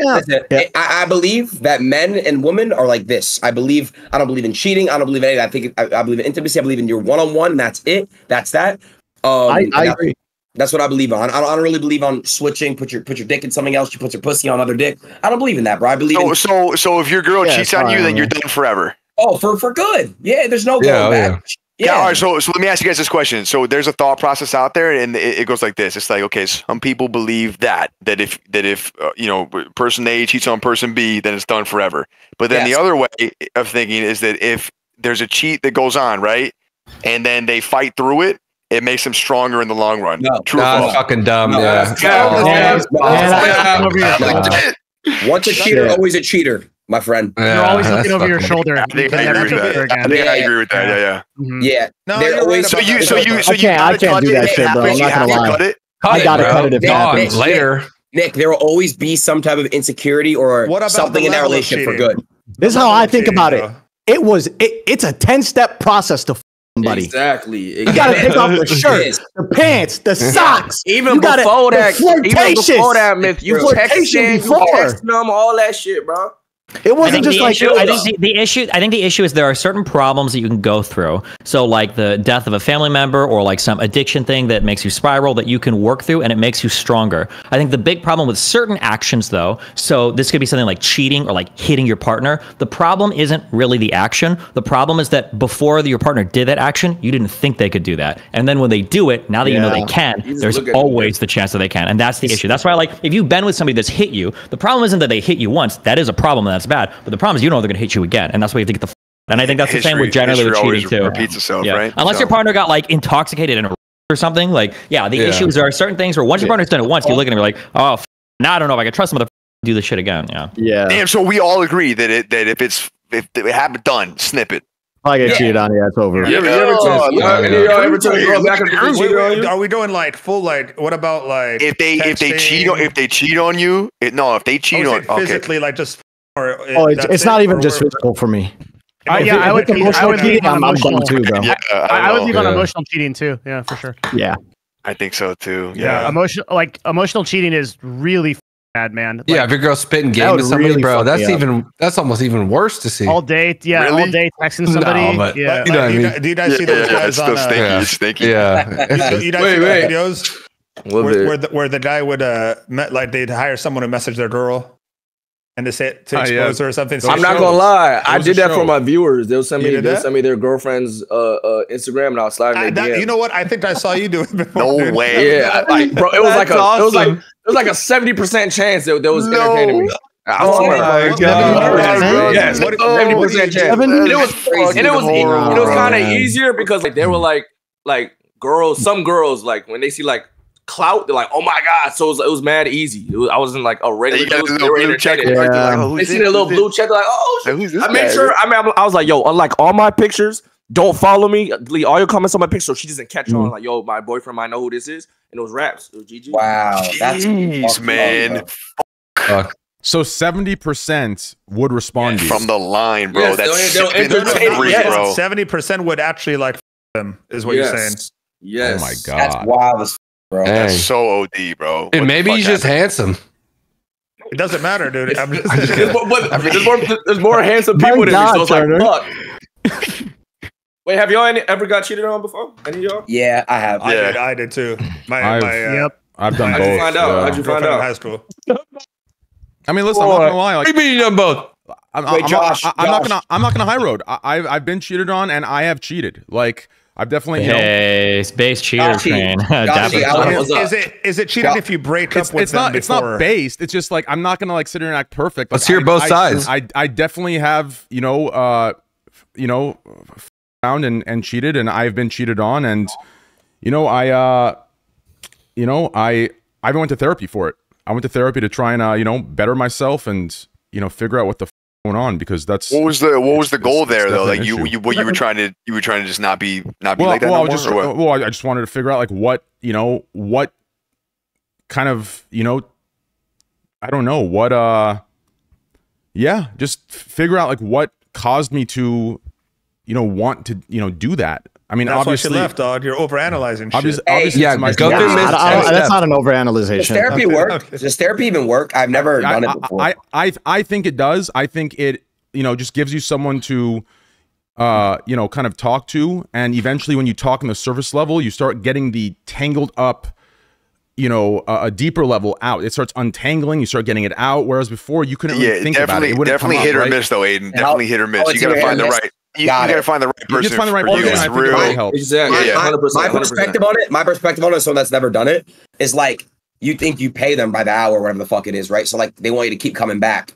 Speaker 1: I believe that men and women are like this. I don't believe in cheating. I don't believe in anything. I believe in intimacy. I believe in your one-on-one. That's it. That's that. I agree. That's what I believe on. I don't really believe on switching. Put your dick in something else. She puts her pussy on other dick. I don't believe in that, bro. I believe.
Speaker 6: So if your girl cheats on you, then you're done forever.
Speaker 1: Oh, for good. Yeah, there's no going back. Yeah.
Speaker 6: All right. So let me ask you guys this question. So there's a thought process out there, and it goes like this. It's like, okay, some people believe that if person A cheats on person B, then it's done forever. But then the other way of thinking is that if there's a cheat that goes on, right, and then they fight through it, it makes them stronger in the long run.
Speaker 7: No.
Speaker 6: True or false?
Speaker 7: Fucking dumb.
Speaker 1: Once a cheater, always a cheater. My friend,
Speaker 5: you're always looking over your shoulder.
Speaker 6: I think I agree with that. Yeah.
Speaker 1: Yeah.
Speaker 4: No,
Speaker 1: they're always.
Speaker 8: I can't do that shit, bro. I'm not gonna lie. I gotta cut it if it happens.
Speaker 7: Later.
Speaker 1: Nick, there will always be some type of insecurity or something in that relationship for good.
Speaker 8: This is how I think about it. It's a 10-step process to somebody.
Speaker 9: Exactly.
Speaker 8: You gotta take off the shirt, the pants, the socks.
Speaker 9: Even before that, Myth, you texting them, all that shit, bro.
Speaker 8: It wasn't just like
Speaker 2: I think the issue is there are certain problems that you can go through. So like the death of a family member or like some addiction thing that makes you spiral that you can work through and it makes you stronger. I think the big problem with certain actions though, so this could be something like cheating or like hitting your partner. The problem isn't really the action. The problem is that before your partner did that action, you didn't think they could do that. And then when they do it, now that you know they can, there's always the chance that they can. And that's the issue. That's why like if you've been with somebody that's hit you, the problem isn't that they hit you once. That is a problem. That's bad. But the problem is you know they're going to hit you again, and that's why you have to get the. And I think that's the same with generally with cheating too.
Speaker 6: Repeats itself, right?
Speaker 2: Unless your partner got like intoxicated in a or something, like the issues are certain things where once your partner's done it once, you look at him and you're like, oh, now I don't know if I can trust them to do this shit again. Yeah.
Speaker 6: Damn. So we all agree that if it happened, done, snip it.
Speaker 8: I get cheated on, it's over.
Speaker 4: Are we doing like full like? What about like
Speaker 6: if they cheat on you? If they cheat on
Speaker 4: physically, like just.
Speaker 8: It's not even just physical for me.
Speaker 5: I would leave on emotional
Speaker 8: too, bro.
Speaker 5: I would leave on emotional cheating too. Yeah, for sure.
Speaker 8: Yeah,
Speaker 6: I think so too.
Speaker 5: Yeah, emotional cheating is really bad, man.
Speaker 7: If your girl's spitting game at somebody, bro, that's almost even worse to see.
Speaker 5: All day, all day texting somebody.
Speaker 7: No, but
Speaker 4: you know what I mean? Do you guys see those guys on?
Speaker 6: It's stinky.
Speaker 7: Yeah.
Speaker 4: You guys see those videos where the guy would they'd hire someone to message their girl. And to expose her or something.
Speaker 9: I'm not gonna lie, I did that for my viewers. They'll send me their girlfriend's Instagram, and I'll slide in their DM.
Speaker 4: You know what? I think I saw you do it before.
Speaker 6: No way.
Speaker 9: Yeah, bro, it was like a 70% chance that was entertaining me.
Speaker 3: Oh my god!
Speaker 9: Yes, 70% chance. And it was kind of easier because like they were like girls. Some girls like when they see like clout, they're like, oh my god. So it was mad easy. I wasn't like a regular dude. They were entertaining. They see the little blue check, they're like, oh shit. I made sure. I was like, yo, unlike all my pictures, don't follow me. Delete all your comments on my picture so she doesn't catch on. Like, yo, my boyfriend might know who this is. And it was raps. It was GG.
Speaker 1: Wow.
Speaker 6: Jeez, man.
Speaker 3: So 70% would respond to you.
Speaker 6: From the line, bro.
Speaker 9: Yes,
Speaker 6: that's
Speaker 9: bro.
Speaker 4: 70% would actually like them, is what you're saying.
Speaker 3: Oh
Speaker 9: Yes.
Speaker 3: my god.
Speaker 1: That's wild, bro.
Speaker 6: That's so OD, bro.
Speaker 7: And maybe he's just handsome.
Speaker 4: It doesn't matter, dude.
Speaker 9: There's more handsome people than me, so it's like, fuck. Wait, have y'all ever got cheated on before? Any of y'all?
Speaker 1: Yeah, I have.
Speaker 4: I did too.
Speaker 3: I've done both.
Speaker 9: How'd you find out? How'd you find out?
Speaker 4: High school.
Speaker 3: I mean, listen, I'm not gonna lie. Like,
Speaker 7: maybe you done both.
Speaker 3: I'm not gonna high road. I've been cheated on, and I have cheated. Like, I've definitely,
Speaker 2: base cheater train.
Speaker 4: Is it cheating if you break up with them?
Speaker 3: It's not based. It's just like I'm not gonna like sit here and act perfect.
Speaker 7: Let's hear both sides.
Speaker 3: I definitely have found and cheated, and I've been cheated on, and I went to therapy for it. I went to therapy to try and better myself and figure out what the going on, because that's
Speaker 6: what was the goal there though? Like
Speaker 3: definitely
Speaker 6: you were trying to just not be like that
Speaker 3: well,
Speaker 6: no more,
Speaker 3: I just wanted to figure out like what kind of, I don't know what just figure out like what caused me to want to do that. I mean,
Speaker 4: that's
Speaker 3: obviously
Speaker 4: why she left, dog. You're overanalyzing shit.
Speaker 3: Obviously,
Speaker 7: yeah,
Speaker 8: that's not an overanalyzation.
Speaker 1: Does therapy work? Does therapy even work? I've never done it before.
Speaker 3: I think it does. I think it, just gives you someone to, kind of talk to, and eventually, when you talk on the surface level, you start getting the tangled up, a deeper level out. It starts untangling. You start getting it out. Whereas before, you couldn't really think about it.
Speaker 6: Definitely hit or miss, though, Aiden. Definitely hit or miss. You gotta find the right. You gotta find the right person.
Speaker 3: You just find the right person.
Speaker 6: It's real.
Speaker 9: Exactly.
Speaker 1: My perspective on it. My perspective on it. Someone that's never done it is like, you think you pay them by the hour, or whatever the fuck it is, right? So like they want you to keep coming back.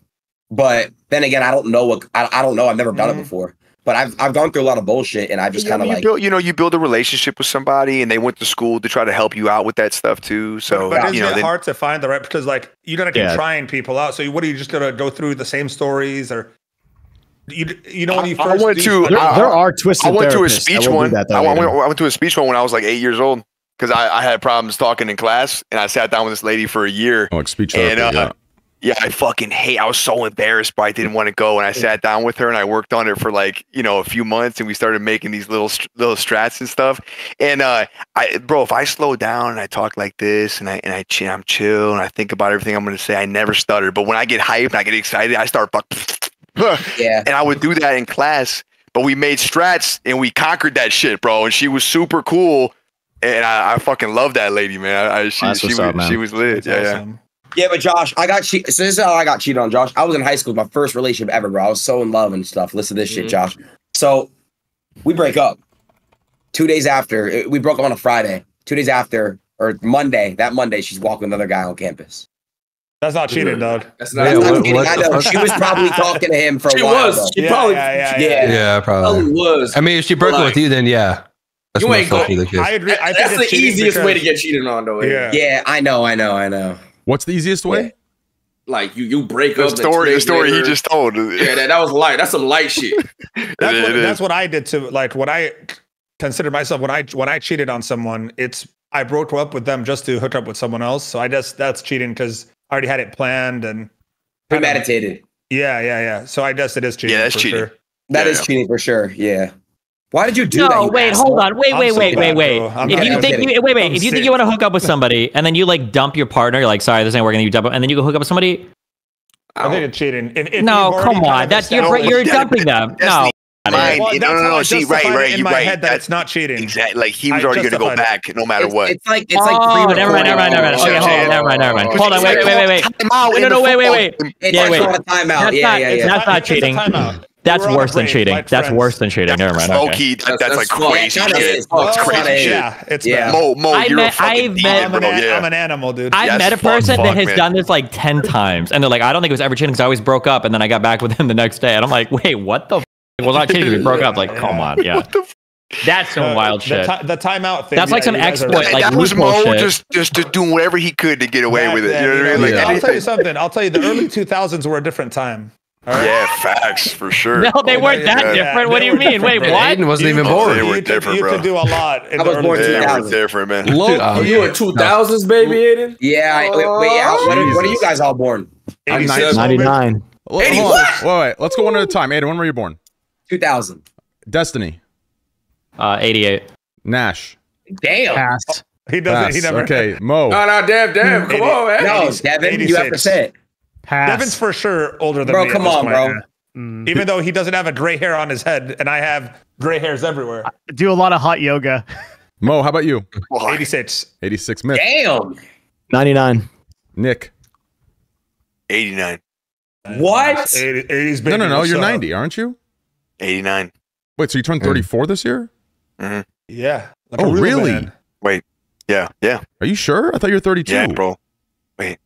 Speaker 1: But then again, I don't know. I don't know. I've never done it before. But I've gone through a lot of bullshit, and I just kind of like
Speaker 6: you build a relationship with somebody, and they went to school to try to help you out with that stuff too. So
Speaker 4: but it's hard to find the right, because like you're gonna keep trying people out. So what are you just gonna go through the same stories, or you know when you first
Speaker 8: there are twisted.
Speaker 6: I went to a speech one. I went to a speech one when I was like 8 years old, because I had problems talking in class, and I sat down with this lady for a year.
Speaker 3: Like speech therapy,
Speaker 6: yeah, I fucking I was so embarrassed, but I didn't want to go. And I sat down with her, and I worked on it for like, a few months, and we started making these little strats and stuff. And if I slow down and I talk like this, and I'm chill, and I think about everything I'm going to say, I never stutter. But when I get hyped and I get excited, I start and I would do that in class. But we made strats, and we conquered that shit, bro. And she was super cool. And I fucking love that lady, man. She was lit.
Speaker 1: Yeah, but Josh, I got cheated. So this is how I got cheated on, Josh. I was in high school, my first relationship ever, bro. I was so in love and stuff. Listen to this shit, Josh. So we break up. 2 days after, we broke up on a Friday. 2 days after, or that Monday, she's walking with another guy on campus.
Speaker 4: That's not cheating, dog.
Speaker 9: That's not cheating.
Speaker 1: I know. She was probably talking to him for a while.
Speaker 9: She probably.
Speaker 7: Yeah, probably was. I mean, if she broke up with you, then yeah. That's
Speaker 9: you ain't going.
Speaker 4: I agree.
Speaker 9: That's the easiest way to get cheated on, though.
Speaker 1: Yeah, I know.
Speaker 3: What's the easiest way?
Speaker 9: Like you break up.
Speaker 6: The story he just told.
Speaker 9: Yeah, that was light. That's some light shit.
Speaker 4: That's what I did to like what I consider myself when I cheated on someone. I broke up with them just to hook up with someone else. So I guess that's cheating because I already had it planned and
Speaker 1: premeditated.
Speaker 4: Yeah. So I guess it is cheating.
Speaker 6: Yeah, that's cheating.
Speaker 4: Sure.
Speaker 1: That is cheating for sure. Yeah. Why did you do that?
Speaker 2: No, wait, hold on. Wait. If you think you want to hook up with somebody and then you like dump your partner, you're like, sorry, this ain't working, you dump it, and then you go hook up with somebody.
Speaker 4: I think it's cheating.
Speaker 2: No, come on. That's you're dumping them. No.
Speaker 6: No. See, right.
Speaker 4: In my head, that it's not cheating.
Speaker 6: Exactly. Like he was already going to go back, no matter what.
Speaker 1: It's like.
Speaker 2: Oh, never mind. Okay, never mind. Hold on. Wait. No, wait.
Speaker 1: Yeah, wait. Timeout. Yeah.
Speaker 2: That's not cheating. That's worse than cheating. That's worse than cheating. Never mind.
Speaker 6: Okay. That's like crazy shit. It's crazy shit.
Speaker 4: Yeah, it's
Speaker 6: Mo, you're a fucking demon, bro.
Speaker 4: I'm an animal, dude.
Speaker 2: I met a person that has done this like 10 times, and they're like, I don't think it was ever cheating because I always broke up, and then I got back with him the next day, and I'm like, wait, what the? Well, not cheating. We broke up. Like, come on, yeah. That's some wild shit.
Speaker 4: The timeout thing.
Speaker 2: That's like some exploit. Like
Speaker 6: that was Mo just doing whatever he could to get away with it. You know what I mean?
Speaker 4: I'll tell you something. The early 2000s were a different time.
Speaker 6: Right. Yeah, facts for sure.
Speaker 2: No, they weren't that different. What do you mean? Wait, what?
Speaker 7: Aiden wasn't even born.
Speaker 6: They were different, bro.
Speaker 4: You could do a lot.
Speaker 1: I was born 2000.
Speaker 6: They were different, man.
Speaker 9: You were 2000s, baby, Aiden?
Speaker 1: Yeah. When are you guys all born?
Speaker 8: 99.
Speaker 3: Wait. Let's go one at a time. Aiden, when were you born?
Speaker 1: 2000.
Speaker 3: Destiny.
Speaker 2: 88.
Speaker 3: Nash.
Speaker 1: Damn.
Speaker 5: Pass.
Speaker 4: He doesn't. He never.
Speaker 3: Okay, Mo.
Speaker 9: No, damn. Come on, man.
Speaker 1: No, Devin, 86. You have to say it.
Speaker 5: Pass.
Speaker 4: Devin's for sure older than
Speaker 1: me.
Speaker 4: Bro,
Speaker 1: come on, bro.
Speaker 4: Even though he doesn't have a gray hair on his head, and I have gray hairs everywhere.
Speaker 5: I do a lot of hot yoga.
Speaker 3: Mo, how about you?
Speaker 4: 86.
Speaker 3: 86 Myth.
Speaker 1: Damn.
Speaker 8: 99.
Speaker 3: Nick.
Speaker 6: 89.
Speaker 1: What?
Speaker 4: 80s baby.
Speaker 3: No. You're 90, aren't you?
Speaker 6: 89.
Speaker 3: Wait, so you turned 34 this year?
Speaker 6: Mm-hmm.
Speaker 4: Yeah.
Speaker 3: Like really? Man.
Speaker 6: Wait. Yeah.
Speaker 3: Are you sure? I thought you were 32.
Speaker 6: Yeah, bro. Wait.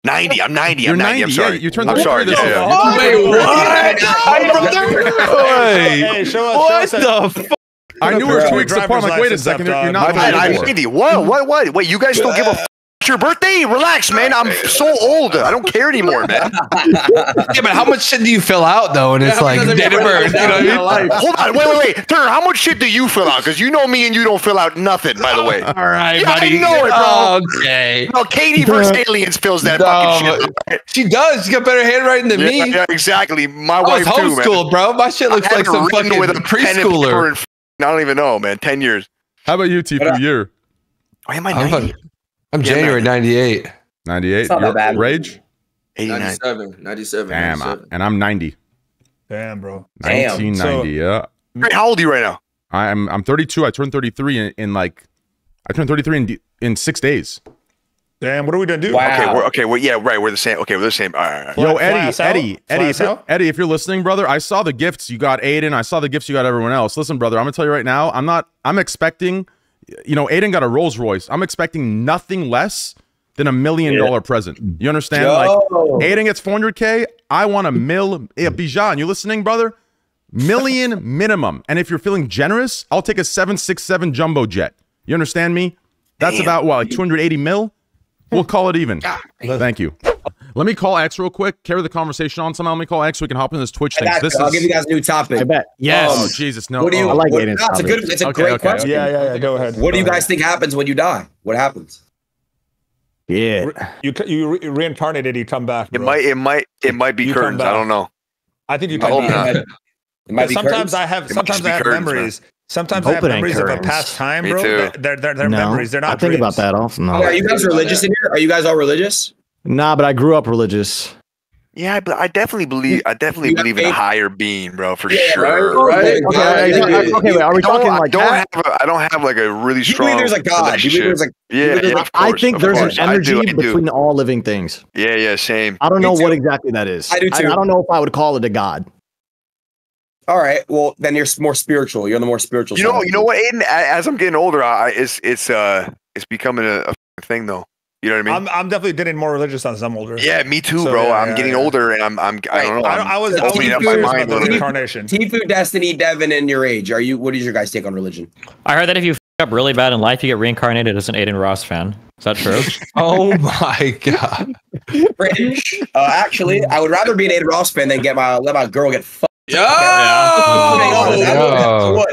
Speaker 6: 90. I'm 90.
Speaker 3: You're
Speaker 6: I'm 90. I'm sorry.
Speaker 3: Yeah, you turned 33
Speaker 6: sorry.
Speaker 3: this year.
Speaker 9: Oh, wait, what?
Speaker 4: Hey, show us.
Speaker 3: The fuck? I knew we were 2 weeks apart. I'm like, wait a second. You're not.
Speaker 6: I'm 90. What? Wait, you guys don't give a your birthday? Relax, man. I'm so old. I don't care anymore, man.
Speaker 7: Yeah, but how much shit do you fill out though? And it's like date of birth. You know what I mean?
Speaker 6: Hold on, wait. Turner, how much shit do you fill out? Because you know me and you don't fill out nothing, by the way.
Speaker 7: All right,
Speaker 6: yeah,
Speaker 7: buddy.
Speaker 6: I know it, bro.
Speaker 7: Okay.
Speaker 6: No, Katie versus Aliens fills that fucking shit.
Speaker 7: She does. She got better handwriting than me.
Speaker 6: Yeah, exactly. My
Speaker 7: I was
Speaker 6: wife too, man.
Speaker 7: homeschooled, bro. My shit looks like some fucking preschooler.
Speaker 6: I don't even know, man. 10 years.
Speaker 3: How about you, TFUE? Year?
Speaker 6: Why am I 90?
Speaker 7: I'm January 98.
Speaker 3: 98.
Speaker 1: Not that bad.
Speaker 3: Rage?
Speaker 6: 89.
Speaker 9: 97.
Speaker 3: Damn,
Speaker 9: 97.
Speaker 3: and I'm 90.
Speaker 4: Damn, bro.
Speaker 3: 1990. Yeah.
Speaker 6: Wait, how old are you right now?
Speaker 3: I'm 32. I turned 33 I turned 33 in 6 days.
Speaker 4: Damn, what are we gonna do?
Speaker 1: Wow.
Speaker 6: Okay, yeah, right. We're the same. Okay, we're the same. All right.
Speaker 3: Yo,
Speaker 4: Eddie,
Speaker 3: Eddie, if you're listening, brother, I saw the gifts you got Adin. I saw the gifts you got everyone else. Listen, brother, I'm gonna tell you right now. I'm expecting, Adin got a Rolls Royce. I'm expecting nothing less than $1 million present. You understand?
Speaker 1: Yo.
Speaker 3: Like Adin gets 400K. I want $1 million. Bijan, you listening, brother? $1 million minimum. And if you're feeling generous, I'll take a 767 jumbo jet. You understand me? That's about what, like 280 mil? We'll call it even. Thank you. Let me call X real quick. Carry the conversation on somehow. Let me call X so we can hop in this Twitch thing.
Speaker 1: I'll give you guys a new topic.
Speaker 8: I bet.
Speaker 3: Yes. Oh, Jesus, no.
Speaker 1: What do you?
Speaker 8: I like
Speaker 1: what,
Speaker 8: Aiden's
Speaker 1: no, it's a great question.
Speaker 4: Yeah. Go ahead.
Speaker 1: What do you guys think happens when you die? What happens?
Speaker 8: Yeah.
Speaker 4: You reincarnated. You come back. Bro.
Speaker 6: It might be
Speaker 4: You
Speaker 6: curtains.
Speaker 4: come back.
Speaker 6: I don't know.
Speaker 4: I think you
Speaker 6: I
Speaker 4: come
Speaker 6: hope
Speaker 4: back.
Speaker 6: not.
Speaker 1: It might be
Speaker 4: Sometimes
Speaker 1: curtains.
Speaker 4: I have memories. Sometimes I
Speaker 8: Hope
Speaker 4: have
Speaker 8: it ain't
Speaker 4: memories of a
Speaker 8: curtains.
Speaker 4: past time,
Speaker 6: Me
Speaker 4: bro.
Speaker 6: too.
Speaker 4: They're
Speaker 8: No,
Speaker 4: memories. They're not
Speaker 8: I think
Speaker 4: dreams.
Speaker 8: about that often. No.
Speaker 1: Are you guys religious in here? Are you guys all religious?
Speaker 8: Nah, but I grew up religious.
Speaker 6: Yeah, but I definitely believe
Speaker 1: You
Speaker 6: believe in a
Speaker 1: faith?
Speaker 6: higher being, bro, for
Speaker 1: Yeah,
Speaker 6: sure.
Speaker 1: right?
Speaker 8: Okay, are we talking like that?
Speaker 6: I don't have like a really
Speaker 1: You
Speaker 6: strong
Speaker 1: believe there's a God? You believe there's like
Speaker 6: Yeah, of
Speaker 8: I
Speaker 6: course,
Speaker 8: think
Speaker 6: of
Speaker 8: there's
Speaker 6: course.
Speaker 8: an energy
Speaker 6: I do.
Speaker 8: between all living things.
Speaker 6: Yeah, same.
Speaker 8: I don't
Speaker 1: Me
Speaker 8: know
Speaker 1: too.
Speaker 8: what exactly that is.
Speaker 1: I do too.
Speaker 8: I don't know if I would call it a god.
Speaker 1: all right. Well, then you're more spiritual. You're on the more spiritual
Speaker 6: You
Speaker 1: side.
Speaker 6: know what, Aiden? As I'm getting older, it's becoming a thing though. You know what I mean?
Speaker 4: I'm definitely getting more religious as I'm older.
Speaker 6: Yeah, me too,
Speaker 4: So,
Speaker 6: bro.
Speaker 4: yeah,
Speaker 6: I'm getting older, and I don't know.
Speaker 4: I was
Speaker 6: opening up my
Speaker 4: curious
Speaker 6: mind
Speaker 4: about
Speaker 6: a
Speaker 4: the
Speaker 6: little bit.
Speaker 4: reincarnation.
Speaker 1: TFUE, Destiny, Devin, and your age. What is your guys' take on religion?
Speaker 2: I heard that if you f up really bad in life, you get reincarnated as an Adin Ross fan. Is that true?
Speaker 7: Oh my god.
Speaker 1: Fringe. Actually, I would rather be an Adin Ross fan than let my girl get fucked.
Speaker 9: Yo!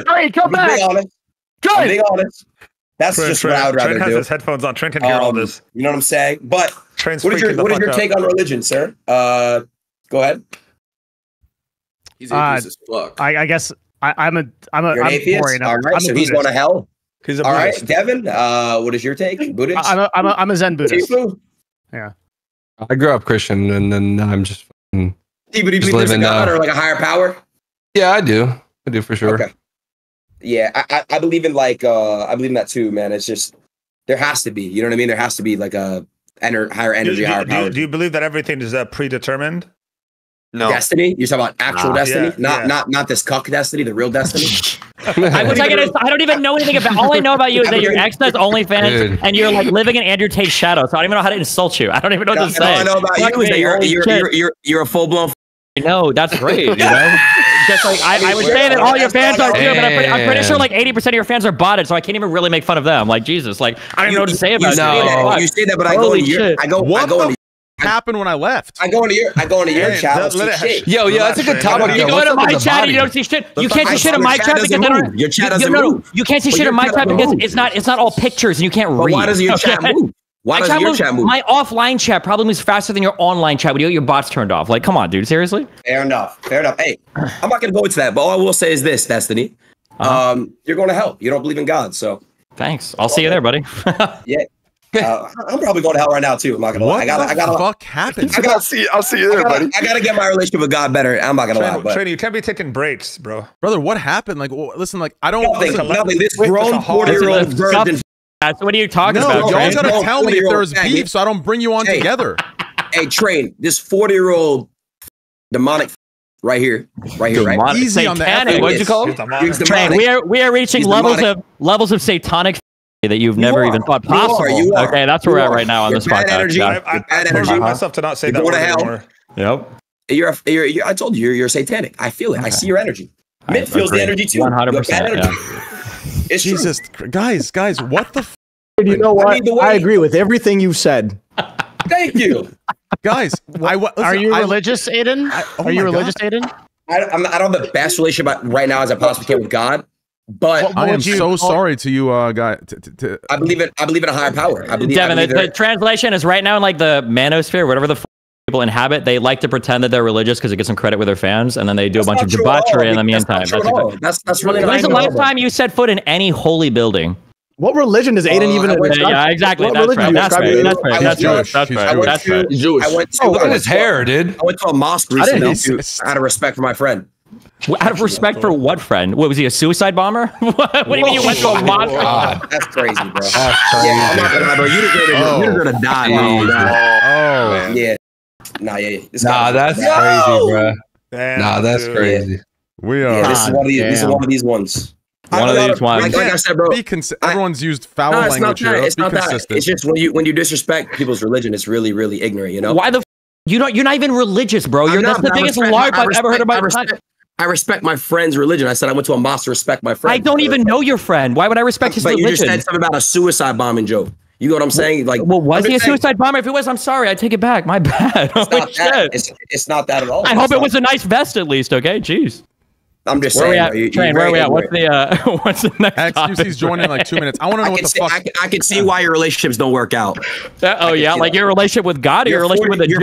Speaker 1: Hey, come back. I'm being honest. That's just what I would rather
Speaker 4: Trent has
Speaker 1: do.
Speaker 4: his headphones on. Trent can hear all this.
Speaker 1: You know what I'm saying? But
Speaker 4: Trent's
Speaker 1: what is
Speaker 4: freaking the
Speaker 1: your
Speaker 4: fuck
Speaker 1: take
Speaker 4: out.
Speaker 1: on religion, sir? Go ahead.
Speaker 9: He's atheist as fuck.
Speaker 5: I guess I'm
Speaker 1: You're an
Speaker 5: I'm
Speaker 1: atheist.
Speaker 5: boring.
Speaker 1: All right,
Speaker 5: I'm
Speaker 1: so
Speaker 5: a
Speaker 1: he's
Speaker 5: Buddhist.
Speaker 1: going to hell.
Speaker 4: He's a
Speaker 1: All right,
Speaker 4: Buddhist.
Speaker 1: Devin. What is your take? Buddhist.
Speaker 5: I'm a Zen Buddhist.
Speaker 1: TFUE?
Speaker 7: I grew up Christian, and then I'm just.
Speaker 1: Do you believe
Speaker 7: Just
Speaker 1: there's a
Speaker 7: living,
Speaker 1: God or like a higher power?
Speaker 7: Yeah, I do. I do for sure.
Speaker 1: Okay. Yeah, I believe in I believe in that too, man. It's just there has to be. You know what I mean? There has to be like a higher energy, higher power.
Speaker 4: Do you believe that everything is predetermined?
Speaker 6: No.
Speaker 1: Destiny? You're talking about actual destiny,
Speaker 4: yeah.
Speaker 1: not this cuck destiny, the real destiny.
Speaker 2: I don't even know anything about. All I know about you is that your ex does OnlyFans,
Speaker 7: Dude.
Speaker 2: and you're like living in Andrew Tate's shadow. So I don't even know how to insult you. I don't even know what to say.
Speaker 1: All I know about
Speaker 2: Fuck
Speaker 1: you is
Speaker 2: me,
Speaker 1: that
Speaker 2: holy shit.
Speaker 1: you're a full blown.
Speaker 2: No, that's great. You know, just like I would say that all your fans are too, but I'm pretty sure like 80% of your fans are botted, so I can't even really make fun of them. Like Jesus, like I don't even know what to say about
Speaker 1: You say that, but I go into your
Speaker 3: happened when I left?
Speaker 1: I go into your chat.
Speaker 2: Yo, that's a good topic. You go into my chat and you don't see shit. You can't see shit in my chat because
Speaker 1: your chat doesn't move.
Speaker 2: You can't see shit in my chat because it's not all pictures and you can't read.
Speaker 1: Why does your chat move? Why does your chat move?
Speaker 2: My offline chat probably moves faster than your online chat when you get your bots turned off. Like, come on, dude. Seriously?
Speaker 1: Fair enough. Hey, I'm not gonna go into that, but all I will say is this, Destiny. You're going to hell. You don't believe in God, so
Speaker 2: thanks. I'll see you there, buddy.
Speaker 1: Yeah. I'm probably going to hell right now too. I'm not gonna lie. I gotta
Speaker 3: fuck happened?
Speaker 6: I'll see you there, buddy.
Speaker 1: I gotta get my relationship with God better. I'm not gonna lie, but
Speaker 4: Trent, you can't be taking breaks, bro.
Speaker 3: Brother, what happened? Like, listen, like I don't.
Speaker 1: nothing. This grown 40-year-old virgin.
Speaker 2: So what are you talking about?
Speaker 3: Y'all
Speaker 2: Trent?
Speaker 3: gotta tell me if there's
Speaker 1: Hey,
Speaker 3: beef, so I don't bring you on together.
Speaker 1: Hey, Train, this 40-year-old demonic right here, right?
Speaker 3: Easy on the
Speaker 2: Satanic. What'd you call it?
Speaker 1: Demonic.
Speaker 2: We are reaching
Speaker 1: He's
Speaker 2: levels of satanic that you've never even thought possible.
Speaker 1: You are.
Speaker 2: Okay, that's where we're at right now on
Speaker 1: You're
Speaker 2: this
Speaker 1: bad
Speaker 2: podcast.
Speaker 1: energy.
Speaker 2: Yeah.
Speaker 4: I told myself to not say that
Speaker 1: You're
Speaker 4: word
Speaker 1: going to hell.
Speaker 4: anymore.
Speaker 2: Yep.
Speaker 1: You're I told you, you're satanic. I feel it. I see your energy. Mitt feels the energy too.
Speaker 2: 100%.
Speaker 1: You have bad energy.
Speaker 2: Yeah.
Speaker 1: It's
Speaker 3: Jesus, guys, what the?
Speaker 8: You know what? I agree with everything you've said.
Speaker 1: Thank you.
Speaker 3: Guys,
Speaker 5: are you religious, Adin? Are you religious, Adin?
Speaker 1: I don't have the best relationship right now as I possibly can with God, but
Speaker 3: I am so sorry to you, guy.
Speaker 1: I believe in a higher power.
Speaker 2: Devin, the translation is right now in like the manosphere, whatever the people inhabit. They like to pretend that they're religious because it gets them credit with their fans, and then they do a bunch of debauchery in the meantime.
Speaker 1: That's really.
Speaker 2: When's the last time you set foot in any holy building?
Speaker 8: What religion does Aiden even?
Speaker 2: Yeah, exactly. That's right. That's right. That's right. That's Jewish. That's right. That's right.
Speaker 9: Jewish.
Speaker 7: Look at his hair, dude.
Speaker 1: I went to a mosque recently out of respect for my friend.
Speaker 2: Out of respect for what friend? What was he, a suicide bomber? What do you mean you went to a mosque?
Speaker 1: That's crazy, bro. Yeah, I'm not gonna lie, bro. You're gonna die, bro. Yeah. Nah,
Speaker 7: that's crazy, bro. Nah, that's crazy.
Speaker 3: We are.
Speaker 1: Yeah, this is one of these ones.
Speaker 2: One of these ones.
Speaker 1: Like I said, bro.
Speaker 3: Everyone's used foul language here.
Speaker 1: It's not that. It's just when you disrespect people's religion, it's really, really ignorant. You know.
Speaker 2: Why the? You're not even religious, bro. That's the biggest LARP I've ever heard about.
Speaker 1: I respect my friend's religion. I said I went to a mosque to respect my friend.
Speaker 2: I don't even know your friend. Why would I respect his religion?
Speaker 1: You just said something about a suicide bombing joke. You know what I'm saying? Like,
Speaker 2: well, was he a suicide bomber? If it was, I'm sorry. I take it back. My bad.
Speaker 1: It's not that at all.
Speaker 2: I hope it was a nice vest at least. Okay, jeez.
Speaker 1: I'm just saying.
Speaker 2: Where are we at? What's the next
Speaker 3: XQC's joining in like 2 minutes. I want to know what the fuck.
Speaker 1: I can see why your relationships don't work out.
Speaker 2: Oh yeah, like your relationship with God or your relationship with the gym.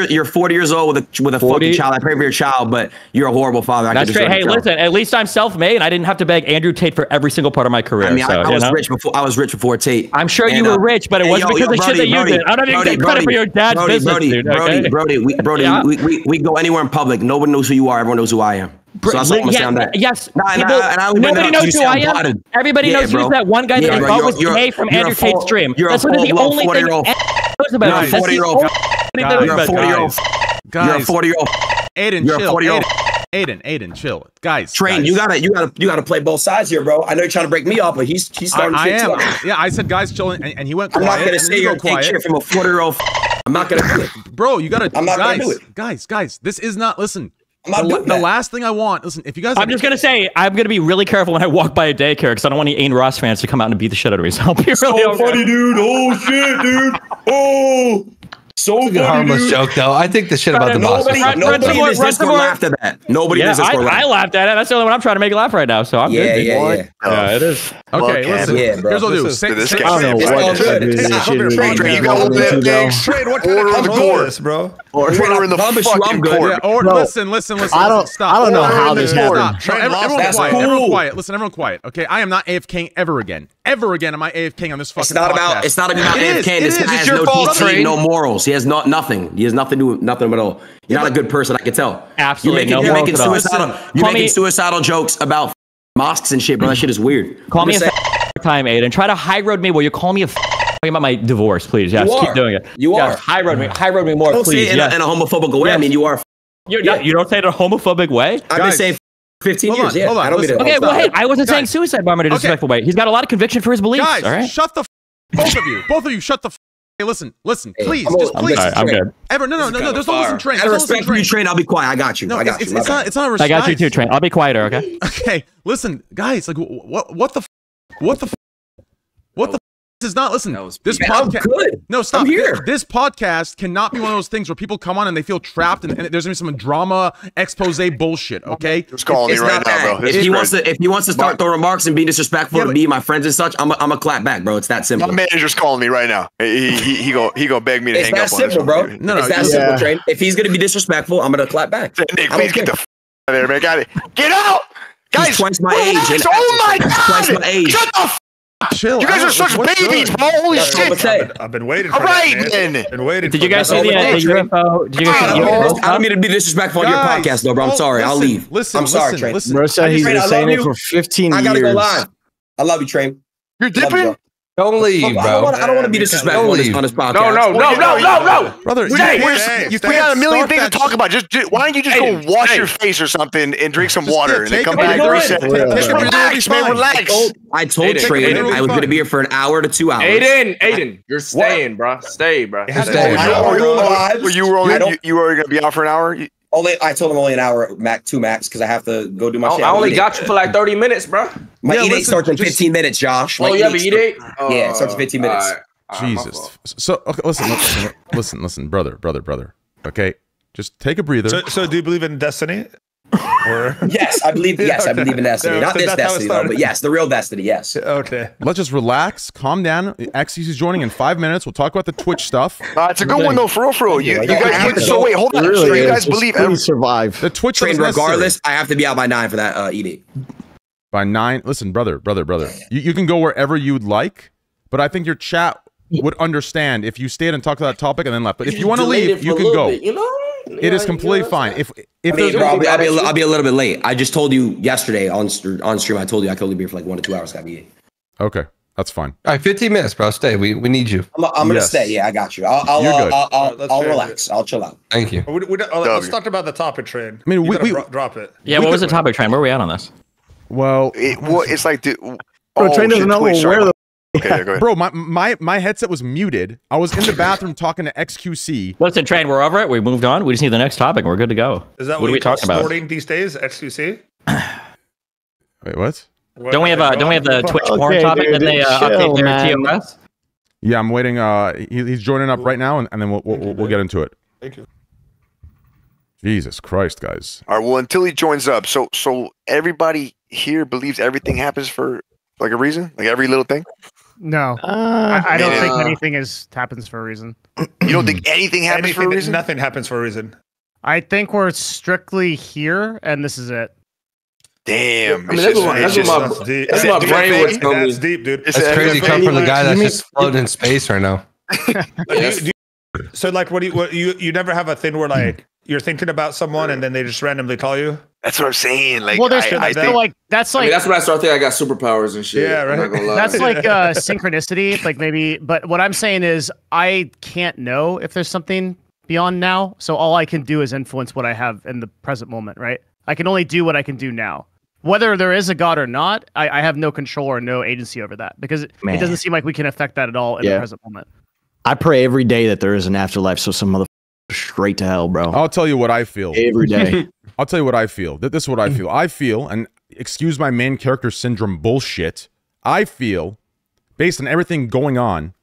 Speaker 1: You're 40 years old with a fucking child. I pray for your child, but you're a horrible father.
Speaker 2: That's great. Hey, listen. At least I'm self-made, and I didn't have to beg Andrew Tate for every single part of my career.
Speaker 1: I mean, I was rich before. I was rich before Tate.
Speaker 2: I'm sure you were rich, but it wasn't because of shit that you did. I don't even take credit for your dad's business, dude.
Speaker 1: Brody, we go anywhere in public. Nobody knows who you are. Everyone knows who I am. So that's all I'm saying on that.
Speaker 2: Yes. Nobody knows who I am. Everybody knows who's that one guy that you thought was gay from Andrew Tate's stream. That's the only thing anyone knows about.
Speaker 1: You're a 40-year-old. You're a 40-year-old.
Speaker 3: Aiden, chill. Aiden, chill. Guys,
Speaker 1: Train, you gotta play both sides here, bro. I know you're trying to break me off, but he's starting to shit too.
Speaker 3: Yeah, I said guys chill, and he went quiet.
Speaker 1: I'm not gonna say you're take shit from a 40-year-old. I'm not gonna do it.
Speaker 3: Bro, you gotta.
Speaker 1: I'm not gonna do it.
Speaker 3: Guys, this is not. Listen.
Speaker 1: The
Speaker 3: last thing I want, listen, if you guys...
Speaker 2: I'm just going to say, I'm going to be really careful when I walk by a daycare because I don't want any Aiden Ross fans to come out and beat the shit out of me. So I'll be really
Speaker 1: funny, dude. Oh, shit, dude. Oh, so funny,
Speaker 7: harmless joke, though. I think the shit about the boss.
Speaker 1: Nobody in this Discord laughed at that. Nobody in this Discord laughed.
Speaker 2: I laughed at it. That's the only one I'm trying to make you laugh right now. So I'm good.
Speaker 1: Yeah,
Speaker 2: it is.
Speaker 3: Okay, listen. Here's what I'll do.
Speaker 8: I don't know what
Speaker 6: you got one of them things.
Speaker 4: Trade, what kind of control this, bro?
Speaker 6: Or in the fucking court.
Speaker 3: Or listen. Stop.
Speaker 8: I don't know how this happened.
Speaker 3: Everyone quiet. Listen, everyone quiet. Okay, I am not AFK ever again. Ever again am I AFK on this fucking podcast.
Speaker 1: It's not about AFK. This guy has no teeth, no morals. He has nothing. He has nothing to do with nothing at all. You're not a good person, I can tell.
Speaker 2: Absolutely.
Speaker 1: You're making suicidal jokes about mosques and shit, bro. That shit is weird.
Speaker 2: Call me a time, Aiden. Try to high road me. Will you call me a talking about my divorce, please? Yes, keep doing it.
Speaker 1: You are.
Speaker 2: High road me more,
Speaker 1: don't
Speaker 2: please.
Speaker 1: Say it in a homophobic way. I mean, you are.
Speaker 2: You don't say it in a homophobic way?
Speaker 1: I've been saying 15 years. Yeah,
Speaker 3: hold on.
Speaker 1: I don't mean it.
Speaker 2: Okay, well, hey, I wasn't saying suicide bomber in a disrespectful way. He's got a lot of conviction for his beliefs.
Speaker 3: Guys,
Speaker 2: all right?
Speaker 3: Shut the both of you, shut the Hey, listen, please, just please.
Speaker 2: I'm good.
Speaker 3: No, there's no listen, Train.
Speaker 1: Out of respect for you, Train, I'll be quiet. I got you.
Speaker 3: No,
Speaker 1: I got you.
Speaker 3: It's not a respect.
Speaker 2: I got you too, Train. I'll be quieter, okay?
Speaker 3: Okay, listen, guys, like, what the is not, listen, this podcast.
Speaker 1: Good.
Speaker 3: No, stop.
Speaker 1: I'm here.
Speaker 3: This podcast cannot be one of those things where people come on and they feel trapped and there's gonna be some drama, expose bullshit, okay?
Speaker 6: Just calling me right now, bro.
Speaker 1: If he wants to start throwing remarks and be disrespectful to me, my friends and such, I'm a clap back, bro. It's that simple.
Speaker 6: My manager's calling me right now. He go beg me to hang up on this.
Speaker 1: It's that simple, bro.
Speaker 3: No,
Speaker 1: it's that simple, Train. If he's gonna be disrespectful, I'm gonna clap back.
Speaker 6: Nick, please get the out of there, man. Get out, guys.
Speaker 1: He's twice my age.
Speaker 6: Oh my god!
Speaker 1: Twice my age.
Speaker 6: Shut the
Speaker 3: chill.
Speaker 6: You guys are such babies, bro. Holy shit.
Speaker 4: I've been waiting
Speaker 6: for
Speaker 4: that,
Speaker 6: then.
Speaker 4: Been waiting.
Speaker 2: Did you guys see the UFO? Did you guys see the UFO?
Speaker 1: I don't mean to be disrespectful on your podcast, though, bro. I'm sorry. I'll leave. I'm sorry, Train.
Speaker 8: Marissa, he's been saying it for 15 years.
Speaker 1: I gotta go live. I love you, Train.
Speaker 6: You're dipping?
Speaker 7: Don't leave, bro.
Speaker 1: I don't want to be disrespectful on this podcast.
Speaker 6: No.
Speaker 3: Brother,
Speaker 6: we got a million things to talk about. Why don't you just go wash your face or something and drink some water and then come back and reset? Relax, man. Relax.
Speaker 1: I told Train I was going to be here for an hour to 2 hours.
Speaker 9: Aiden, you're staying, bro. Stay, bro.
Speaker 6: You were only going to be out for an hour?
Speaker 1: I told him only an hour, two max, because I have to go do my shit.
Speaker 9: I only got you for like 30 minutes, bro.
Speaker 1: My e-date starts in 15 minutes, Josh.
Speaker 9: Oh, you have an e-date?
Speaker 1: Yeah, it starts in 15 minutes.
Speaker 3: Jesus. So okay, listen, brother. Okay, just take a breather.
Speaker 4: So do you believe in destiny? Or
Speaker 1: yes, I believe. Yes, I believe in destiny. Not this destiny, though, but yes, the real destiny. Yes.
Speaker 4: Okay.
Speaker 3: Let's just relax, calm down. XC's joining in 5 minutes. We'll talk about the Twitch stuff.
Speaker 6: It's a good one though, for real. You guys. So wait, hold on. So you guys believe
Speaker 8: survive
Speaker 3: the Twitch
Speaker 1: train regardless? I have to be out by 9 for that e-date.
Speaker 3: By 9. Listen, brother. You can go wherever you'd like, but I think your chat would understand if you stayed and talked about that topic and then left. But if you want to leave, you can go. It is completely fine. If
Speaker 1: I'll be a little bit late. I just told you yesterday on stream. I told you I could only be here for like 1 to 2 hours.
Speaker 3: Okay, that's fine.
Speaker 7: All right, 15 minutes, bro. Stay. We need you.
Speaker 1: I'm gonna stay. Yeah, I got you. I'll relax. I'll chill out.
Speaker 7: Thank you.
Speaker 4: Let's talk about the topic, Train.
Speaker 3: I mean, we
Speaker 4: drop it.
Speaker 2: Yeah, what was the topic, Train? Where are we at on this?
Speaker 3: Well,
Speaker 6: it's like
Speaker 8: Train doesn't know where the.
Speaker 6: Okay, go ahead.
Speaker 3: Bro, my headset was muted. I was in the bathroom talking to XQC.
Speaker 2: Listen, Train, we're over it. We moved on. We just need the next topic. We're good to go.
Speaker 4: Is that
Speaker 2: what are we talking about?
Speaker 4: Snorting these days? XQC?
Speaker 3: Wait, what?
Speaker 2: Don't we have the Twitch porn topic that they update their TOS?
Speaker 3: Yeah, I'm waiting. He's joining up right now, and then we'll get into it.
Speaker 4: Thank you.
Speaker 3: Jesus Christ, guys.
Speaker 6: All right. Well, until he joins up, so everybody here believes everything happens for like a reason, like every little thing.
Speaker 5: No, I don't think anything happens for a reason.
Speaker 6: You don't think anything happens for a reason?
Speaker 4: Nothing happens for a reason.
Speaker 5: I think we're strictly here, and this is it.
Speaker 6: Damn.
Speaker 9: I mean, that's my brain was telling me.
Speaker 4: That's deep, dude.
Speaker 7: That's crazy. Come from the guy that's just floating in space right now.
Speaker 4: So, like, what you never have a thing where like you're thinking about someone and then they just randomly call you?
Speaker 6: That's what I'm saying. Like,
Speaker 5: well, that's like
Speaker 9: that's when I start thinking I got superpowers and shit.
Speaker 4: Yeah, right.
Speaker 5: That's like synchronicity, like maybe. But what I'm saying is, I can't know if there's something beyond now. So all I can do is influence what I have in the present moment, right? I can only do what I can do now. Whether there is a God or not, I have no control or no agency over that because it doesn't seem like we can affect that at all in the present moment.
Speaker 8: I pray every day that there is an afterlife, so some motherfucker straight to hell, bro.
Speaker 3: I'll tell you what I feel
Speaker 8: every day.
Speaker 3: I'll tell you what I feel. This is what I feel. I feel, and excuse my main character syndrome bullshit. I feel, based on everything going on,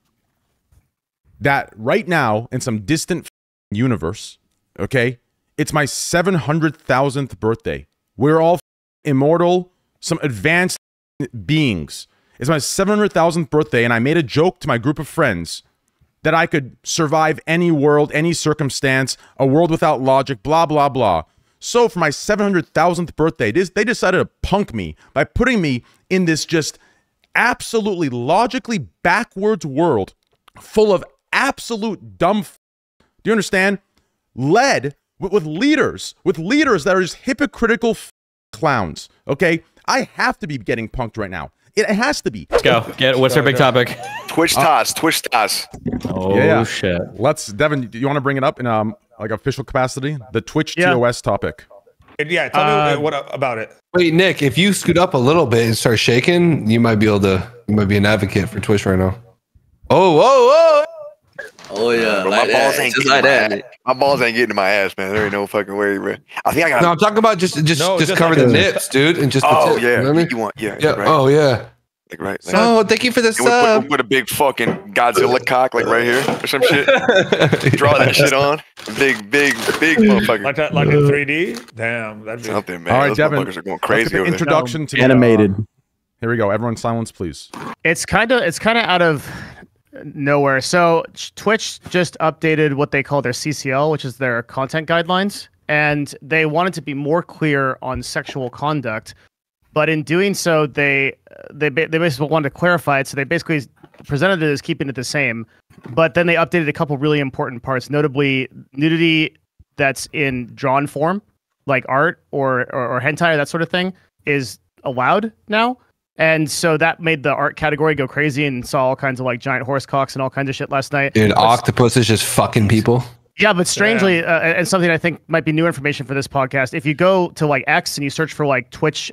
Speaker 3: that right now in some distant universe, okay, it's my 700,000th birthday. We're all immortal, some advanced beings. It's my 700,000th birthday, and I made a joke to my group of friends that I could survive any world, any circumstance, a world without logic, blah, blah, blah. So for my 700,000th birthday, they decided to punk me by putting me in this just absolutely logically backwards world full of absolute dumb do you understand? Led with leaders that are just hypocritical clowns, okay? I have to be getting punked right now. It has to be.
Speaker 2: Let's go. What's our big topic?
Speaker 6: Twitch toss.
Speaker 2: Oh, shit.
Speaker 3: Let's, Devin, do you want to bring it up in like official capacity? The Twitch TOS topic.
Speaker 4: Yeah, tell me what about it.
Speaker 7: Wait, Nick, if you scoot up a little bit and start shaking, you might be an advocate for Twitch right now. Oh,
Speaker 9: yeah,
Speaker 6: bro,
Speaker 9: like
Speaker 6: my balls ain't
Speaker 9: just
Speaker 6: getting
Speaker 9: like
Speaker 6: that. My balls ain't getting to my ass, man. There ain't no fucking way, bro. I think I got.
Speaker 7: No, I'm talking about just cover the nips, dude, and just.
Speaker 6: Oh
Speaker 7: the tip,
Speaker 6: yeah,
Speaker 7: you know what I mean?
Speaker 6: you want
Speaker 7: yeah.
Speaker 6: Right.
Speaker 7: Oh yeah.
Speaker 6: Like, right. Like,
Speaker 7: oh, thank you for the sub.
Speaker 6: We'll put a big fucking Godzilla cock like right here or some shit. Draw that shit on. Big motherfucker.
Speaker 4: Like that, like in 3D. Damn, that'd be
Speaker 6: something, man.
Speaker 3: All right,
Speaker 6: those
Speaker 3: Devin.
Speaker 6: motherfuckers are going crazy over
Speaker 3: Introduction to
Speaker 8: animated.
Speaker 3: Here we go. Everyone, silence, please.
Speaker 5: It's kind of out of nowhere. So Twitch just updated what they call their CCL, which is their content guidelines, and they wanted to be more clear on sexual conduct. But in doing so, they basically wanted to clarify it. So they basically presented it as keeping it the same. But then they updated a couple really important parts, notably nudity that's in drawn form, like art or hentai or that sort of thing, is allowed now. And so that made the art category go crazy and saw all kinds of like giant horse cocks and all kinds of shit last night.
Speaker 7: Dude, octopus is just fucking people.
Speaker 5: Yeah, but strangely, and something I think might be new information for this podcast, if you go to like X and you search for like Twitch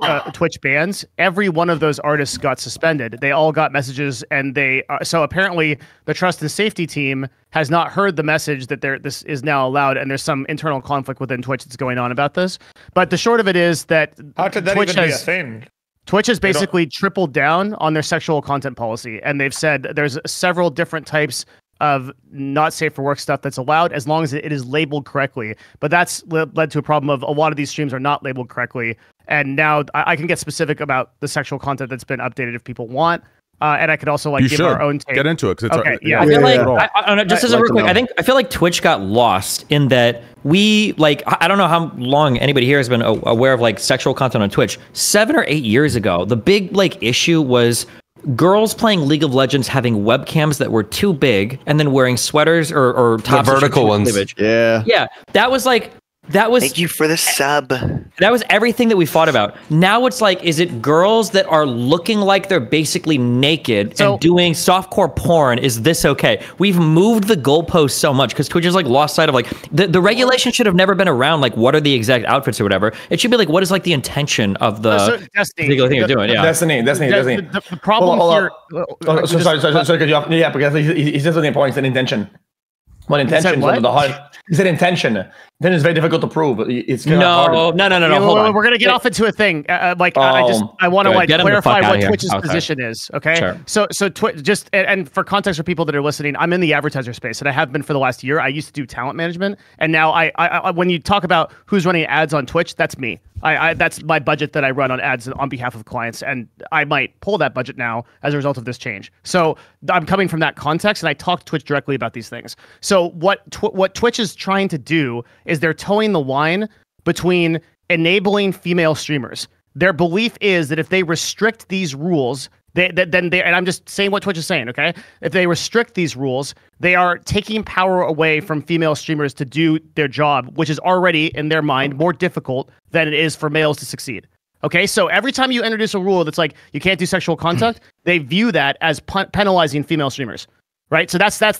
Speaker 5: bans, every one of those artists got suspended. They all got messages, and so apparently the trust and safety team has not heard the message that this is now allowed, and there's some internal conflict within Twitch that's going on about this. But the short of it is that
Speaker 4: how could that even be a thing?
Speaker 5: Twitch has basically tripled down on their sexual content policy, and they've said there's several different types of not safe for work stuff that's allowed as long as it is labeled correctly. But that's led to a problem of a lot of these streams are not labeled correctly. And now I can get specific about the sexual content that's been updated if people want. And I could also like give our own take.
Speaker 3: Get into it. It's
Speaker 5: okay,
Speaker 2: I feel like, I don't know, just as a real quick, I feel like Twitch got lost in that we like, I don't know how long anybody here has been aware of like sexual content on Twitch. 7 or 8 years ago, the big like issue was girls playing League of Legends having webcams that were too big and then wearing sweaters or tops.
Speaker 7: The vertical ones.
Speaker 2: Cleavage.
Speaker 8: Yeah.
Speaker 2: Yeah. That was
Speaker 6: Thank you for the sub.
Speaker 2: That was everything that we fought about. Now it's like, is it girls that are looking like they're basically naked and doing softcore porn? Is this okay? We've moved the goalpost so much because Twitch has like lost sight of like the regulation should have never been around. Like, what are the exact outfits or whatever? It should be like, what is like the intention of the particular thing you're doing? Yeah,
Speaker 10: Destiny.
Speaker 5: The problem here.
Speaker 10: Sorry, cut you off. Yeah, because he says something important. It's an intention. What intention is under the heart? Is it intention? Then it's very difficult to prove. It's
Speaker 2: no. Hold on.
Speaker 5: We're gonna get off into a thing. I want to like clarify what Twitch's position is. Okay. Sure. So Twitch just and for context for people that are listening, I'm in the advertiser space and I have been for the last year. I used to do talent management, and now I when you talk about who's running ads on Twitch, that's me. That's my budget that I run on ads on behalf of clients, and I might pull that budget now as a result of this change. So I'm coming from that context, and I talk to Twitch directly about these things. So what Twitch is trying to do is they're towing the line between enabling female streamers. Their belief is that if they restrict these rules, then and I'm just saying what Twitch is saying, okay? If they restrict these rules, they are taking power away from female streamers to do their job, which is already, in their mind, more difficult than it is for males to succeed. Okay, so every time you introduce a rule that's like, you can't do sexual contact, they view that as penalizing female streamers, right? So that's this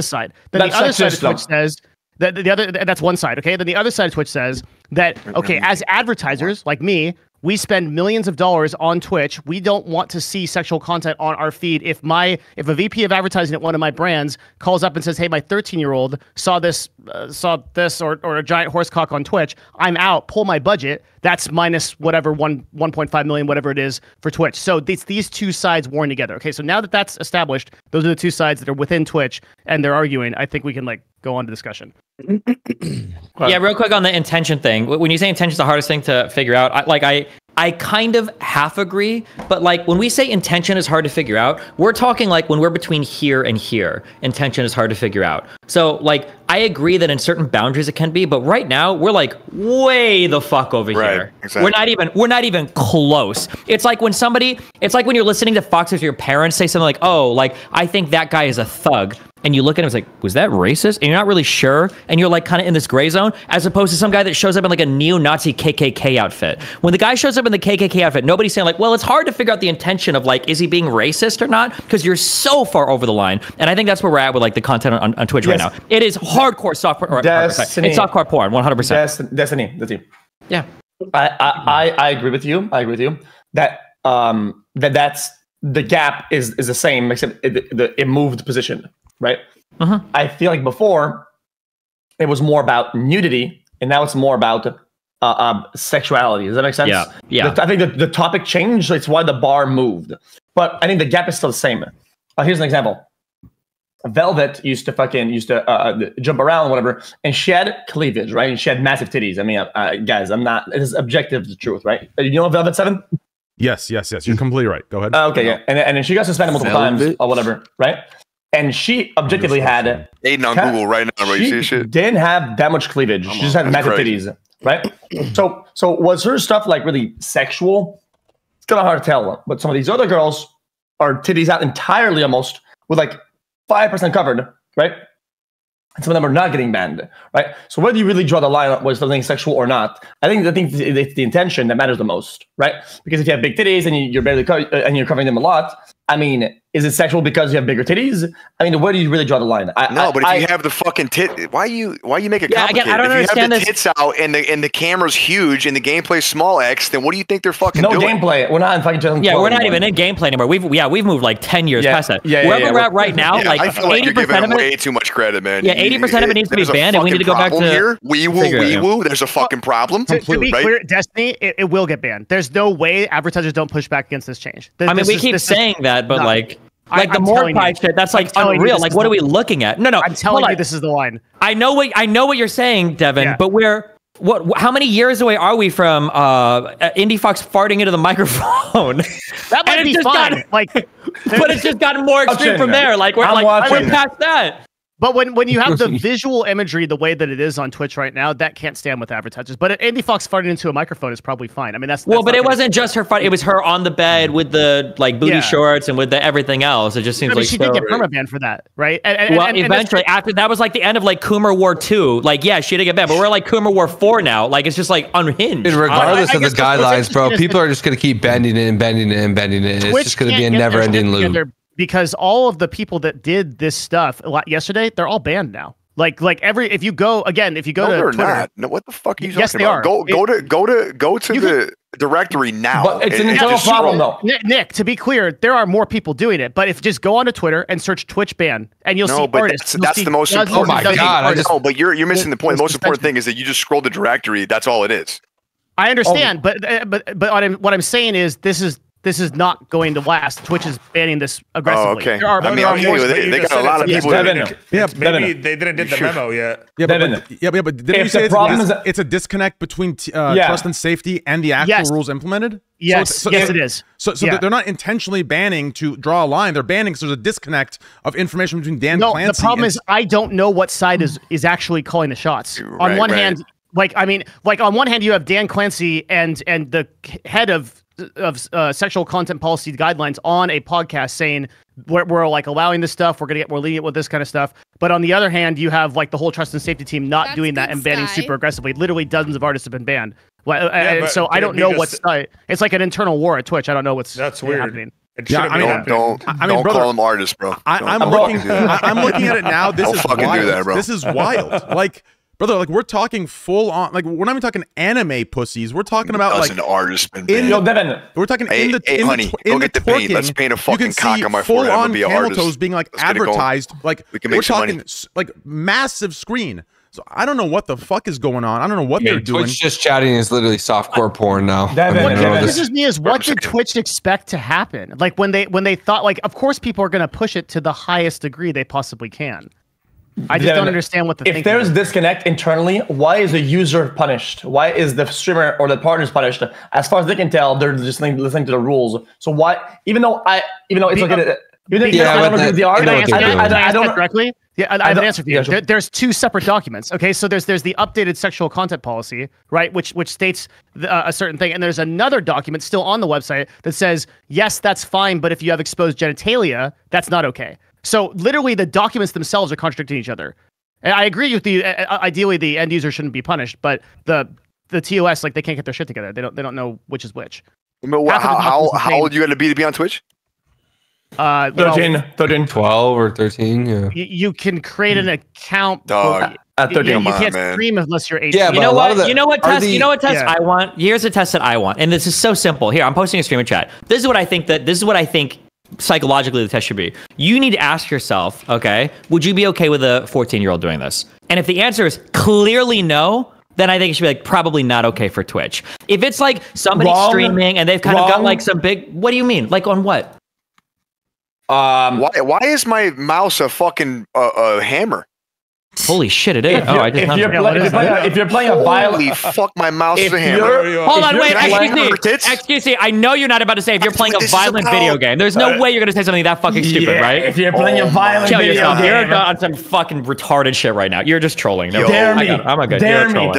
Speaker 5: side. Then the other side of Twitch says, that's one side, okay? Then the other side of Twitch says that, okay, as advertisers, like me, we spend millions of dollars on Twitch. We don't want to see sexual content on our feed. If a VP of advertising at one of my brands calls up and says, "Hey, my 13-year-old saw this or a giant horse cock on Twitch," I'm out. Pull my budget. That's minus whatever 1.5 million, whatever it is for Twitch. So these two sides warring together. Okay, so now that that's established, those are the two sides that are within Twitch and they're arguing. I think we can like go on to discussion.
Speaker 2: Yeah, real quick on the intention thing. When you say intention is the hardest thing to figure out, I kind of half agree, but like when we say intention is hard to figure out, we're talking like when we're between here and here, intention is hard to figure out. So like I agree that in certain boundaries it can be, but right now we're like way the fuck over here. Exactly. We're not even close. It's like when you're listening to Fox with your parents say something like, "Oh, like I think that guy is a thug." And you look at him, it's like, was that racist? And you're not really sure. And you're like kind of in this gray zone, as opposed to some guy that shows up in like a neo-Nazi KKK outfit. When the guy shows up in the KKK outfit, nobody's saying like, well, it's hard to figure out the intention of like, is he being racist or not? Because you're so far over the line. And I think that's where we're at with like the content on Twitch right now. It is hardcore software. It's softcore porn, 100%.
Speaker 10: Destiny.
Speaker 2: Yeah.
Speaker 10: I agree with you. That that's the gap is the same, except it moved position. Right. I feel like before it was more about nudity, and now it's more about sexuality. Does that make sense?
Speaker 2: Yeah.
Speaker 10: I think the topic changed. It's why the bar moved, but I think the gap is still the same. Here's an example. Velvet used to jump around, whatever, and she had cleavage, right? And she had massive titties. I mean, guys, it is objective the truth, right? You know Velvet 7?
Speaker 3: Yes. You're completely right. Go ahead.
Speaker 10: Okay, yeah. And then she got suspended multiple times or whatever, right? And she objectively had
Speaker 6: Aiden on Google right now, bro. You see shit?
Speaker 10: Didn't have that much cleavage. She just had massive titties, right? So was her stuff like really sexual? It's kind of hard to tell. But some of these other girls are titties out entirely, almost with like 5% covered, right? And some of them are not getting banned, right? So where do you really draw the line was something sexual or not? I think it's the intention that matters the most, right? Because if you have big titties and you're barely and you're covering them a lot, I mean, is it sexual because you have bigger titties? I mean, where do you really draw the line?
Speaker 6: No, but if you have the fucking tit, why you make it complicated?
Speaker 2: Again, I don't
Speaker 6: if you
Speaker 2: understand
Speaker 6: have the tits out and the camera's huge and the gameplay's small X, then what do you think they're fucking doing?
Speaker 10: No gameplay. We're not in fucking 2012
Speaker 2: Yeah, we're not
Speaker 10: anymore.
Speaker 2: even in gameplay anymore. We've moved like 10 years past that. Wherever we're at right now, like
Speaker 6: I feel like you're
Speaker 2: 80%
Speaker 6: giving
Speaker 2: of
Speaker 6: them way
Speaker 2: it.
Speaker 6: too much credit, man.
Speaker 2: Yeah, 80% of it needs to be banned, and we need to go back to
Speaker 6: here. Wee woo. There's a fucking problem.
Speaker 5: To be clear, Destiny, it will get banned. There's no way advertisers don't push back against this change.
Speaker 2: I mean, we keep saying that, but like
Speaker 5: I'm
Speaker 2: the more pie shit, that's like unreal. Like, what are we looking at? No,
Speaker 5: I'm telling you, this is the line.
Speaker 2: I know what you're saying, Devin, but how many years away are we from Indie Fox farting into the microphone?
Speaker 5: That might be fine.
Speaker 2: But it's just gotten more extreme from there. Like we're past that.
Speaker 5: But when you have the visual imagery the way that it is on Twitch right now, that can't stand with advertisers. But Andy Fox farting into a microphone is probably fine. I mean, that's
Speaker 2: but it wasn't just her fart. It was her on the bed with the booty shorts and with the everything else. It just seems like
Speaker 5: she did get permabanned for that, right?
Speaker 2: Eventually, after that was like the end of like Coomer War 2. Like, yeah, she did get banned, but we're like Coomer War 4 now. Like, it's just like unhinged.
Speaker 7: And regardless of the guidelines, bro, people are just gonna keep bending it and bending it and bending it. It's just gonna be a never-ending loop.
Speaker 5: Because all of the people that did this stuff yesterday, they're all banned now. If you go to
Speaker 6: they're
Speaker 5: Twitter,
Speaker 6: not. No, what the fuck are you
Speaker 5: yes,
Speaker 6: talking about? Go to the directory now.
Speaker 10: But it's an internal problem, though.
Speaker 5: Nick, to be clear, there are more people doing it. But if just go onto Twitter and search Twitch ban, and you'll see artists.
Speaker 6: That's the most important.
Speaker 7: Oh my god!
Speaker 6: But you're missing the point. The most important thing is that you just scroll the directory. That's all it is.
Speaker 5: I understand, but what I'm saying is this is not going to last. Twitch is banning this aggressively.
Speaker 6: Oh, okay. They got a lot of people.
Speaker 4: Maybe they didn't get the memo yet.
Speaker 3: But didn't you say it's a disconnect between trust and safety and the actual rules implemented?
Speaker 5: Yes, it is.
Speaker 3: So they're not intentionally banning to draw a line. They're banning because there's a disconnect of information between Dan Clancy.
Speaker 5: No, the problem is I don't know what side is actually calling the shots. On one hand, on one hand, you have Dan Clancy and the head of sexual content policy guidelines on a podcast saying we're like allowing this stuff, we're gonna get more lenient with this kind of stuff. But on the other hand, you have like the whole trust and safety team not doing that and banning super aggressively. Literally dozens of artists have been banned. So I don't know what's it's like an internal war at Twitch. I don't know what's happening.
Speaker 6: Don't call them artists, bro.
Speaker 3: I'm looking at it now. This is
Speaker 6: fucking
Speaker 3: wild.
Speaker 6: do that, bro.
Speaker 3: This is wild. Brother, like we're talking full on, like we're not even talking anime pussies. We're talking about like
Speaker 6: artists been
Speaker 3: we're talking
Speaker 6: in the paint. Let's paint a fucking cock on my forehead. I'm gonna be an artist.
Speaker 3: Toes being like advertised, like we're talking like massive screen. So I don't know what the fuck is going on. I don't know what they're doing.
Speaker 7: Twitch just chatting is literally softcore porn now.
Speaker 5: What confuses me is what did Twitch expect to happen? Like when they thought, like, of course people are going to push it to the highest degree they possibly can. I just don't understand what the thinking is.
Speaker 10: If there's disconnect internally, why is the user punished? Why is the streamer or the partners punished? As far as they can tell, they're just listening to the rules. So why, even though it's okay.
Speaker 5: I don't correctly. Yeah, I have an answer for you. There's two separate documents. Okay, so there's the updated sexual content policy, right, which states a certain thing, and there's another document still on the website that says yes, that's fine, but if you have exposed genitalia, that's not okay. So literally, the documents themselves are contradicting each other. And I agree with you. Ideally, the end user shouldn't be punished, but the TOS, like, they can't get their shit together. They don't know which is which.
Speaker 6: How old you got to be on Twitch?
Speaker 10: 13,
Speaker 7: 12 or 13. Yeah.
Speaker 5: You can create an account.
Speaker 6: Dog.
Speaker 10: At 13,
Speaker 5: you can't stream unless you're 18.
Speaker 7: Yeah,
Speaker 2: you know what test I want? Here's a test that I want, and this is so simple. Here, I'm posting a streamer chat. This is what I think psychologically the test should be. You need to ask yourself, okay, would you be okay with a 14-year-old doing this? And if the answer is clearly no, then I think it should be like probably not okay for Twitch. If it's like somebody streaming and they've kind of got like some big, what do you mean? Like on what?
Speaker 6: Why is my mouse a fucking hammer?
Speaker 2: Holy shit, it is.
Speaker 10: If you're playing a violent...
Speaker 6: Holy fuck, my mouse is a hammer.
Speaker 2: Hold on, wait, excuse me. I know you're not about to say if you're playing a violent video game. There's no way you're going to say something that fucking stupid, right?
Speaker 10: If you're playing a violent video game.
Speaker 2: You're on some fucking retarded shit right now. You're just trolling. No,
Speaker 10: dare me.
Speaker 2: I'm a good.
Speaker 10: Dare me.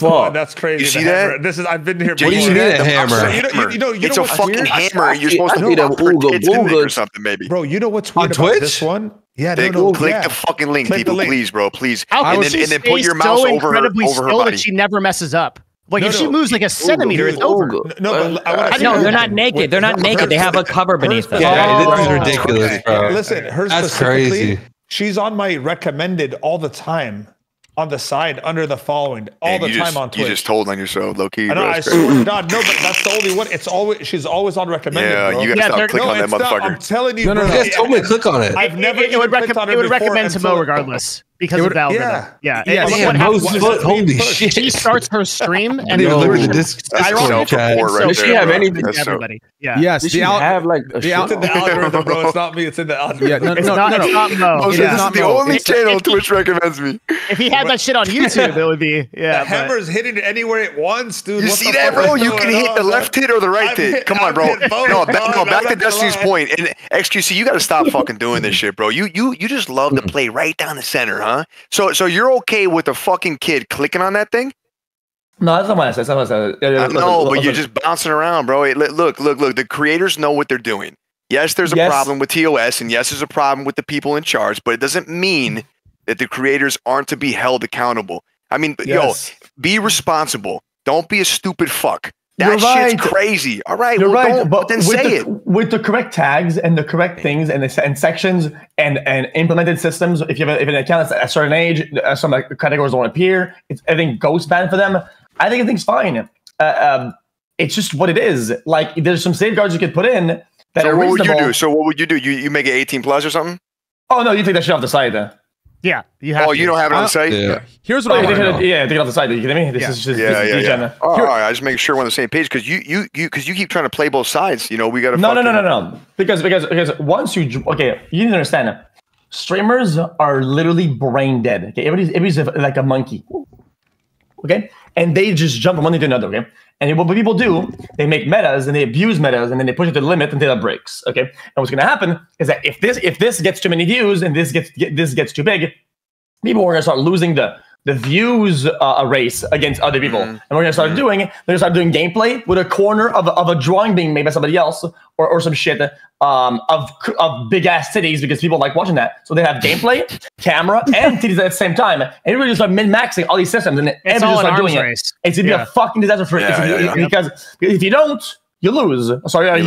Speaker 4: Oh, that's crazy.
Speaker 6: You see that?
Speaker 4: This is, I've been here.
Speaker 7: What do you mean a hammer?
Speaker 6: It's a fucking hammer. You're supposed to put or something, maybe.
Speaker 4: Bro, you know what's weird about this one? Yeah,
Speaker 6: click the fucking link, people, please, bro, please. And then put your mouse over her body.
Speaker 5: That she never messes up. Like if she moves like a centimeter, it's over.
Speaker 4: No,
Speaker 2: no, they're not naked. They're not naked. They have a cover beneath them.
Speaker 7: Yeah, this is ridiculous, bro.
Speaker 4: Listen, hers
Speaker 7: That's
Speaker 4: specifically,
Speaker 7: crazy.
Speaker 4: she's on my recommended all the time. On the side, under the following, all the time on Twitch.
Speaker 6: You just told on yourself, low key.
Speaker 4: I know, I swear to God, no, but that's the only one. It's always she's always on recommended.
Speaker 6: Yeah,
Speaker 4: bro.
Speaker 6: you gotta stop clicking on that motherfucker.
Speaker 4: I'm telling you,
Speaker 7: You guys told me to click on it.
Speaker 4: I've never.
Speaker 5: It would recommend to Mo regardless because of the algorithm. Yeah.
Speaker 7: Damn, holy shit.
Speaker 5: She starts her stream and
Speaker 7: I didn't even look at this
Speaker 6: Discord chat.
Speaker 9: Does she have anything?
Speaker 5: Everybody. Yeah.
Speaker 8: Yes,
Speaker 9: Does she have like a
Speaker 4: It's in the algorithm, bro. It's not me. It's in the algorithm.
Speaker 8: Yeah, no,
Speaker 5: It's not Mo.
Speaker 6: This is the only channel Twitch recommends me.
Speaker 5: If he had that shit on YouTube, it would be
Speaker 4: The hammer's hitting it anywhere it wants, dude.
Speaker 6: You
Speaker 4: What
Speaker 6: see
Speaker 4: the
Speaker 6: that,
Speaker 4: fuck
Speaker 6: bro?
Speaker 4: is
Speaker 6: You
Speaker 4: going
Speaker 6: can hit
Speaker 4: on,
Speaker 6: the
Speaker 4: man?
Speaker 6: left hit or the right hit. Come on, bro.
Speaker 4: I've hit both,
Speaker 6: No,
Speaker 4: dog.
Speaker 6: back to
Speaker 4: Not gonna
Speaker 6: Destiny's
Speaker 4: lie.
Speaker 6: point. And XQC, you got to stop fucking doing this shit, bro. You just love to play right down the center, huh? So you're okay with a fucking kid clicking on that thing?
Speaker 10: No, that's not what I said. That's not what I said.
Speaker 6: No, but you're just bouncing around, bro. Look. The creators know what they're doing. Yes, there's a problem with TOS, and yes, there's a problem with the people in charge, but it doesn't mean that the creators aren't to be held accountable. I mean, yo, be responsible. Don't be a stupid fuck. That shit's crazy. All right,
Speaker 10: You're right,
Speaker 6: but then say it.
Speaker 10: With the correct tags and the correct things and sections and implemented systems. If you have an account that's at a certain age, some categories don't appear. Everything ghost banned for them. I think everything's fine. It's just what it is. Like there's some safeguards you could put in that are reasonable.
Speaker 6: What would you do? You make it 18 plus or something?
Speaker 10: Oh no, you take that shit off the site then.
Speaker 5: Yeah, you have.
Speaker 6: You don't have it on the site.
Speaker 3: Yeah. Here's what I want to know.
Speaker 10: Yeah, take it off the site. Are you kidding me? This is just
Speaker 6: yeah. All right, I just make sure we're on the same page because you keep trying to play both sides. You know, we got to.
Speaker 10: No. Because once you need to understand. Streamers are literally brain dead. Okay, everybody's like a monkey. Okay, and they just jump from one to another. Okay, and what people do, they make metas and they abuse metas and then they push it to the limit until it breaks. Okay, and what's gonna happen is that if this gets too many views and this gets too big, people are gonna start losing the views race against other people, and we're gonna start doing gameplay with a corner of a drawing being made by somebody else or some shit of big ass titties because people like watching that. So they have gameplay, camera, and titties at the same time. And everybody just start min-maxing all these systems, and everybody just start doing it. It's gonna be a fucking disaster for because if you don't, you lose. Sorry, are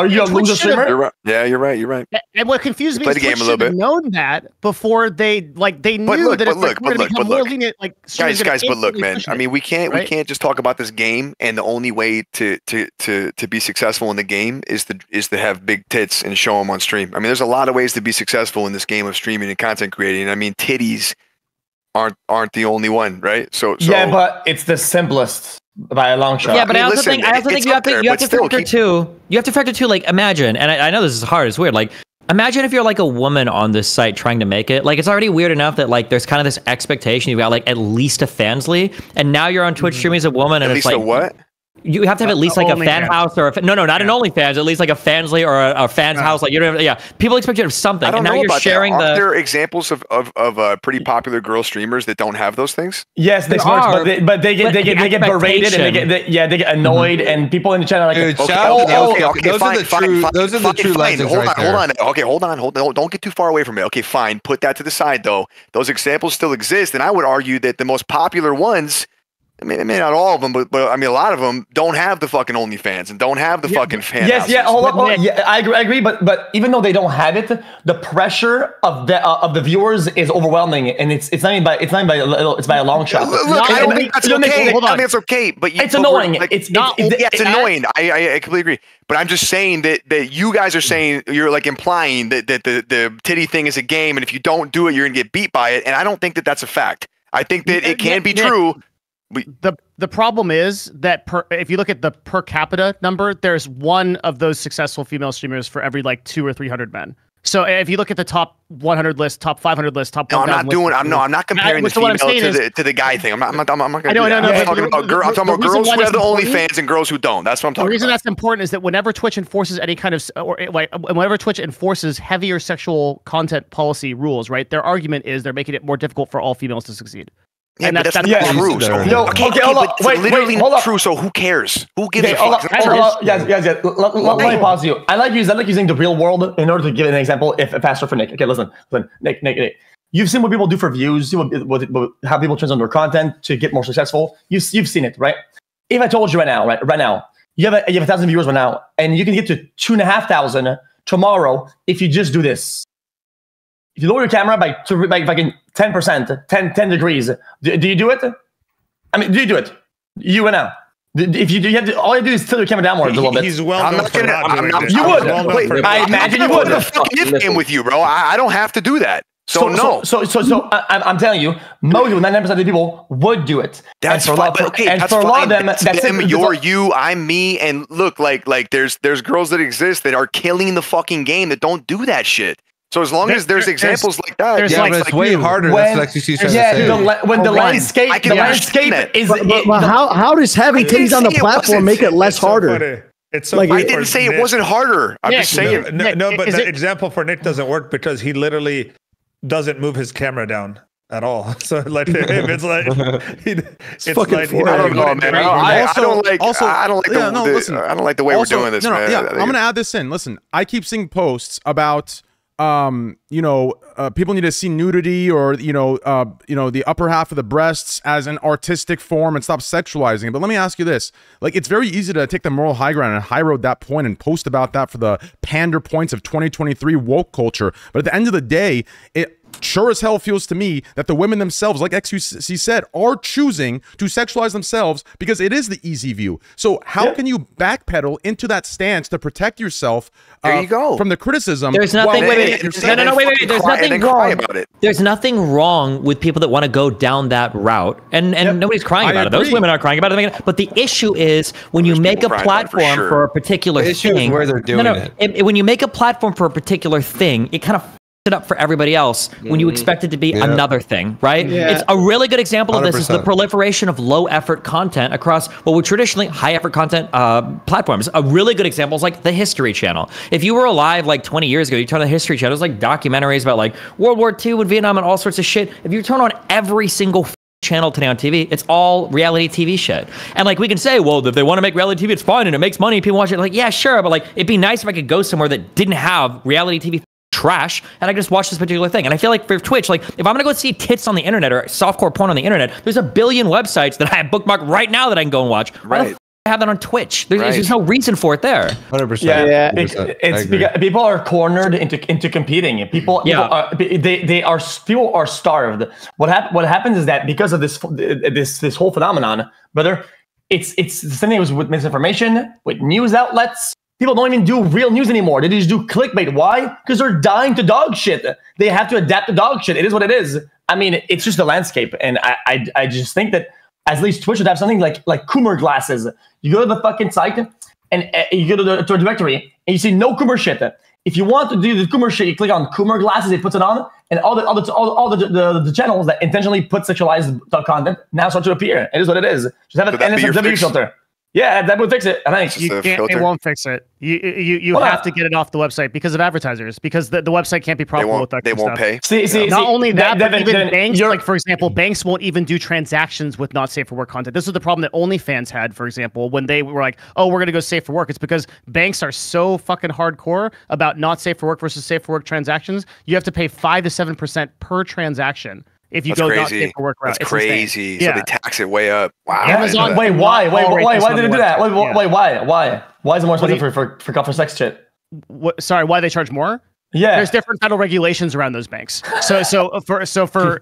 Speaker 10: you a loser streamer?
Speaker 6: You're right. Yeah, you're right.
Speaker 5: And what confused me is Twitch should have known that before they knew that it's going to become more lenient. Like,
Speaker 6: guys, but look, man. I mean, we can't just talk about this game, and the only way to be successful in the game is to have big tits and show them on stream. I mean, there's a lot of ways to be successful in this game of streaming and content creating. I mean, titties aren't the only one, right? So
Speaker 10: yeah, but it's the simplest. By a long shot.
Speaker 2: Yeah, but I also think you have to factor too. You have to factor too. Like, imagine, and I know this is hard. It's weird. Like, imagine if you're like a woman on this site trying to make it. Like, it's already weird enough that like there's kind of this expectation you've got like at least a fansly, and now you're on Twitch streaming as a woman, and
Speaker 6: at
Speaker 2: it's
Speaker 6: least
Speaker 2: like
Speaker 6: a what?
Speaker 2: You have to have at least like a fan house or not an OnlyFans, at least like a Fansly or a fan's house. Like people expect you to have something.
Speaker 6: I don't
Speaker 2: and now
Speaker 6: know
Speaker 2: you're
Speaker 6: about
Speaker 2: sharing
Speaker 6: that. Are
Speaker 2: the.
Speaker 6: there examples of pretty popular girl streamers that don't have those things?
Speaker 10: Yes, they are, but they get berated and they get annoyed, and people in the chat are like,
Speaker 7: those are the true legends right there.
Speaker 6: Hold on. Don't get too far away from it. Okay, fine. Put that to the side though. Those examples still exist, and I would argue that the most popular ones. I mean, not all of them, but I mean, a lot of them don't have the fucking OnlyFans and don't have the fucking fan.
Speaker 10: Yes, houses. I agree. But even though they don't have it, the pressure of the viewers is overwhelming, and it's not even by a little. It's by a long shot.
Speaker 6: Look, I don't think that's okay. I mean, it's okay, but
Speaker 10: it's annoying.
Speaker 6: It's annoying. I completely agree. But I'm just saying that you guys are saying you're like implying that the titty thing is a game, and if you don't do it, you're gonna get beat by it. And I don't think that that's a fact. I think that it can be true.
Speaker 5: The problem is that if you look at the per capita number, there's one of those successful female streamers for every like 200 or 300 men. So if you look at the top 100 list, top 500 list, top 1,000
Speaker 6: I'm not comparing the female to the guy thing. I'm not going to do that. I'm talking about girls who have the OnlyFans and girls who don't. That's what I'm talking about.
Speaker 5: The reason that's important is that whenever Twitch enforces any kind of, whenever Twitch enforces heavier sexual content policy rules, right, their argument is they're making it more difficult for all females to succeed.
Speaker 6: Yeah, and that's true. Literally not true. So who cares? Who gives a fuck?
Speaker 10: Yes. Let me pause you. I like using the real world in order to give an example. If faster for Nick. Okay, listen, Nick. You've seen what people do for views. How people transform their content to get more successful. You've seen it, right? if I told you right now, you have 1,000 viewers right now, and you can get to 2,500 tomorrow if you just do this. If you lower your camera by fucking 10%, 10 degrees, do you do it? I mean, do you do it? You right now. If you do, all you do is tilt your camera downwards a little bit.
Speaker 4: He's well known for not doing it.
Speaker 10: You would. I imagine you would.
Speaker 6: I'm fucking game with you, bro. I don't have to do that. So
Speaker 10: I'm telling you, most 99% of the people would do it.
Speaker 6: That's
Speaker 10: and for
Speaker 6: fine.
Speaker 10: a lot of them, that's
Speaker 6: them, you're you, I'm me, and look, like there's girls that exist that are killing the fucking game that don't do that shit. So as long as there's examples like that,
Speaker 7: yeah, but it's way harder. That's like you
Speaker 10: when the landscape is.
Speaker 8: But how does having titties on the platform make it less harder?
Speaker 4: It's so
Speaker 8: like
Speaker 6: I didn't say it wasn't harder. I'm just saying.
Speaker 4: No, but the example for Nick doesn't work because he literally doesn't move his camera down at all. So like for him, it's like it's
Speaker 8: fucking
Speaker 4: like
Speaker 6: I don't know, man. I don't like the way we're doing this, man.
Speaker 3: I'm gonna add this in. Listen, I keep seeing posts about people need to see nudity or the upper half of the breasts as an artistic form and stop sexualizing it. But let me ask you this: like, it's very easy to take the moral high ground and high road that point and post about that for the pander points of 2023 woke culture. But at the end of the day, it sure as hell feels to me that the women themselves, like XQC said, are choosing to sexualize themselves because it is the easy view. So how can you backpedal into that stance to protect yourself
Speaker 6: there you go.
Speaker 3: from the criticism?
Speaker 2: There's nothing. Wait. There's nothing wrong. There's nothing wrong with people that want to go down that route, and nobody's crying about it. Those women aren't crying about it. But the issue is when you make a platform for a particular thing.
Speaker 7: Where they're doing it.
Speaker 2: When you make a platform for a particular thing, it kind of it up for everybody else when you expect it to be another thing, right? Yeah. It's a really good example of this 100%. Is the proliferation of low effort content across what were traditionally high effort content platforms. A really good example is like the History Channel. If you were alive like 20 years ago, you turn on the History Channel, it's like documentaries about like World War II and Vietnam and all sorts of shit. If you turn on every single channel today on TV, it's all reality TV shit. And like we can say, well, if they want to make reality TV, it's fine and it makes money, people watch it. Like, yeah, sure, but like it'd be nice if I could go somewhere that didn't have reality TV trash and I just watch this particular thing. And I feel like for Twitch, like if I'm gonna go see tits on the internet or softcore porn on the internet, there's a billion websites that I have bookmarked right now that I can go and watch. Why the f I have that on Twitch? There's no reason for it there.
Speaker 7: 100%.
Speaker 10: Yeah, it's because people are cornered into competing. People are starved. What happens is that because of this whole phenomenon, brother, it's the same thing with misinformation, with news outlets. People don't even do real news anymore. They just do clickbait. Why? Because they're dying to dog shit. They have to adapt to dog shit. It is what it is. I mean, it's just the landscape. And I just think that at least Twitch should have something like Coomer glasses. You go to the fucking site and you go to a directory and you see no Coomer shit. If you want to do the Coomer shit, you click on Coomer glasses, it puts it on, and all the channels that intentionally put sexualized content now start to appear. It is what it is. Just have an NSFW filter. Yeah, that would fix it. I think
Speaker 5: it won't fix it. You have to get it off the website because of advertisers. Because the website can't be profitable with that.
Speaker 6: They won't pay.
Speaker 5: Not only that, but even banks, like for example, banks won't even do transactions with not safe for work content. This is the problem that OnlyFans had, for example, when they were like, "Oh, we're gonna go safe for work." It's because banks are so fucking hardcore about not safe for work versus safe for work transactions. You have to pay 5 to 7% per transaction. If you go not safe for work route.
Speaker 6: That's crazy. So they tax it way up. Wow.
Speaker 10: Amazon. Wait, why? Why did they do that? Wait, why? Why is it more expensive for sex shit?
Speaker 5: Sorry, why they charge more?
Speaker 10: Yeah,
Speaker 5: there's different federal regulations around those banks. So for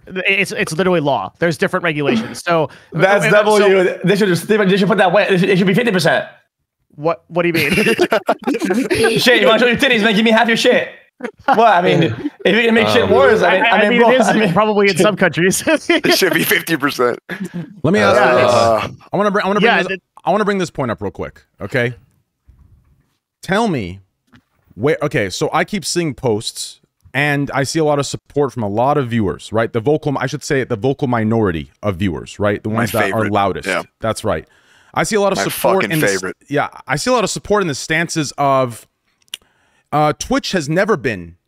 Speaker 5: it's literally law. There's different regulations. So
Speaker 10: that's double you. They should put that way. It should be 50%.
Speaker 5: What do you mean?
Speaker 10: Shit, you want to show your titties, man? Give me half your shit. Well, I mean, if you can make shit worse, I mean,
Speaker 5: it is probably in some countries.
Speaker 6: It should be 50%.
Speaker 3: Let me ask you this. I want to bring this point up real quick. Okay, tell me where. Okay, so I keep seeing posts, and I see a lot of support from a lot of viewers. Right, the vocal minority of viewers. Right, the ones that are loudest. Yeah. That's right. I see a lot of support in favorite. I see a lot of support in the stances of. Twitch has never been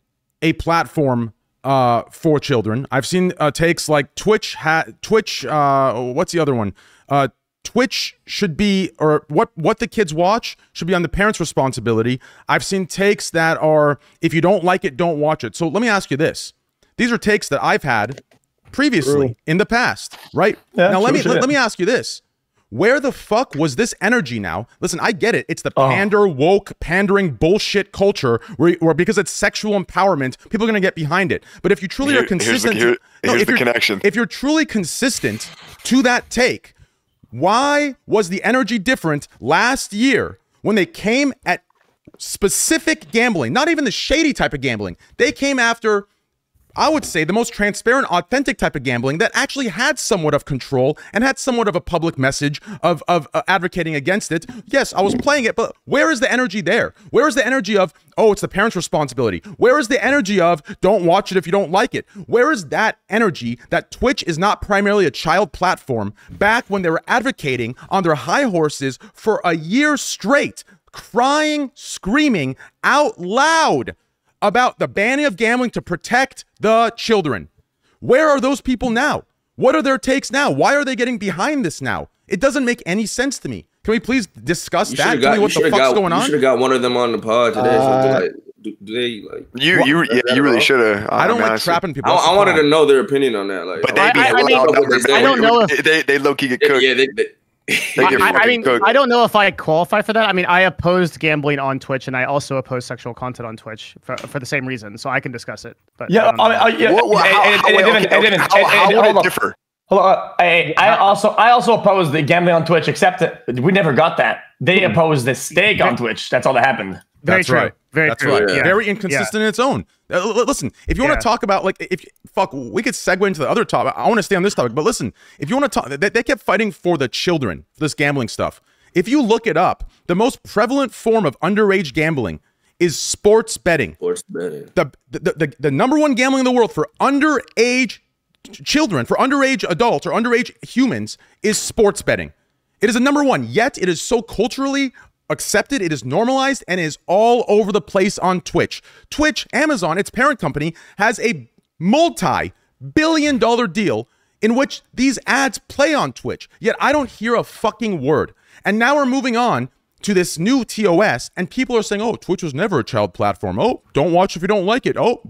Speaker 3: a platform for children. I've seen takes like Twitch. What's the other one? Twitch should be, or what the kids watch should be on the parents' responsibility. I've seen takes that are, if you don't like it, don't watch it. So let me ask you this: these are takes that I've had previously in the past, right? Yeah, now let me ask you this: Where the fuck was this energy now? Listen, I get it. It's the woke, pandering bullshit culture where because it's sexual empowerment, people are going to get behind it. But if you truly are consistent,
Speaker 6: here's the connection.
Speaker 3: If you're truly consistent to that take, why was the energy different last year when they came at specific gambling, not even the shady type of gambling? They came after, I would say, the most transparent, authentic type of gambling that actually had somewhat of control and had somewhat of a public message of advocating against it. Yes, I was playing it, but where is the energy there? Where is the energy of, oh, it's the parents' responsibility? Where is the energy of, don't watch it if you don't like it? Where is that energy that Twitch is not primarily a child platform back when they were advocating on their high horses for a year straight, crying, screaming out loud about the banning of gambling to protect the children? Where are those people now? What are their takes now? Why are they getting behind this now? It doesn't make any sense to me. Can we please discuss that? Tell me what the fuck's going on?
Speaker 9: You should have got one of them on the pod today. Do they like
Speaker 6: you really should have.
Speaker 3: I don't like trapping people.
Speaker 9: I wanted to know their opinion on that. Like,
Speaker 6: but I
Speaker 5: don't know if
Speaker 6: they low key get cooked.
Speaker 9: Yeah,
Speaker 5: I don't know if I qualify for that. I mean, I opposed gambling on Twitch, and I also oppose sexual content on Twitch for the same reason. So I can discuss it. But
Speaker 10: yeah,
Speaker 6: how would it differ?
Speaker 10: Hold on. I also oppose the gambling on Twitch, except that we never got that. They opposed the stake on Twitch. That's all that happened.
Speaker 5: Very true.
Speaker 3: Right.
Speaker 5: Very true.
Speaker 3: Right. Yeah. Very inconsistent in its own. Listen, if you want to talk about, like, we could segue into the other topic. I want to stay on this topic, but listen, if you want to talk, they kept fighting for the children, this gambling stuff. If you look it up, the most prevalent form of underage gambling is sports betting.
Speaker 9: Sports betting.
Speaker 3: The number one gambling in the world for underage children, for underage adults or underage humans, is sports betting. It is a number one, yet it is so culturally accepted, it is normalized, and is all over the place on Twitch. Twitch, Amazon, its parent company, has a multi-billion-dollar deal in which these ads play on Twitch, yet I don't hear a fucking word. And now we're moving on to this new TOS, and people are saying, oh, Twitch was never a child platform. Oh, don't watch if you don't like it. Oh,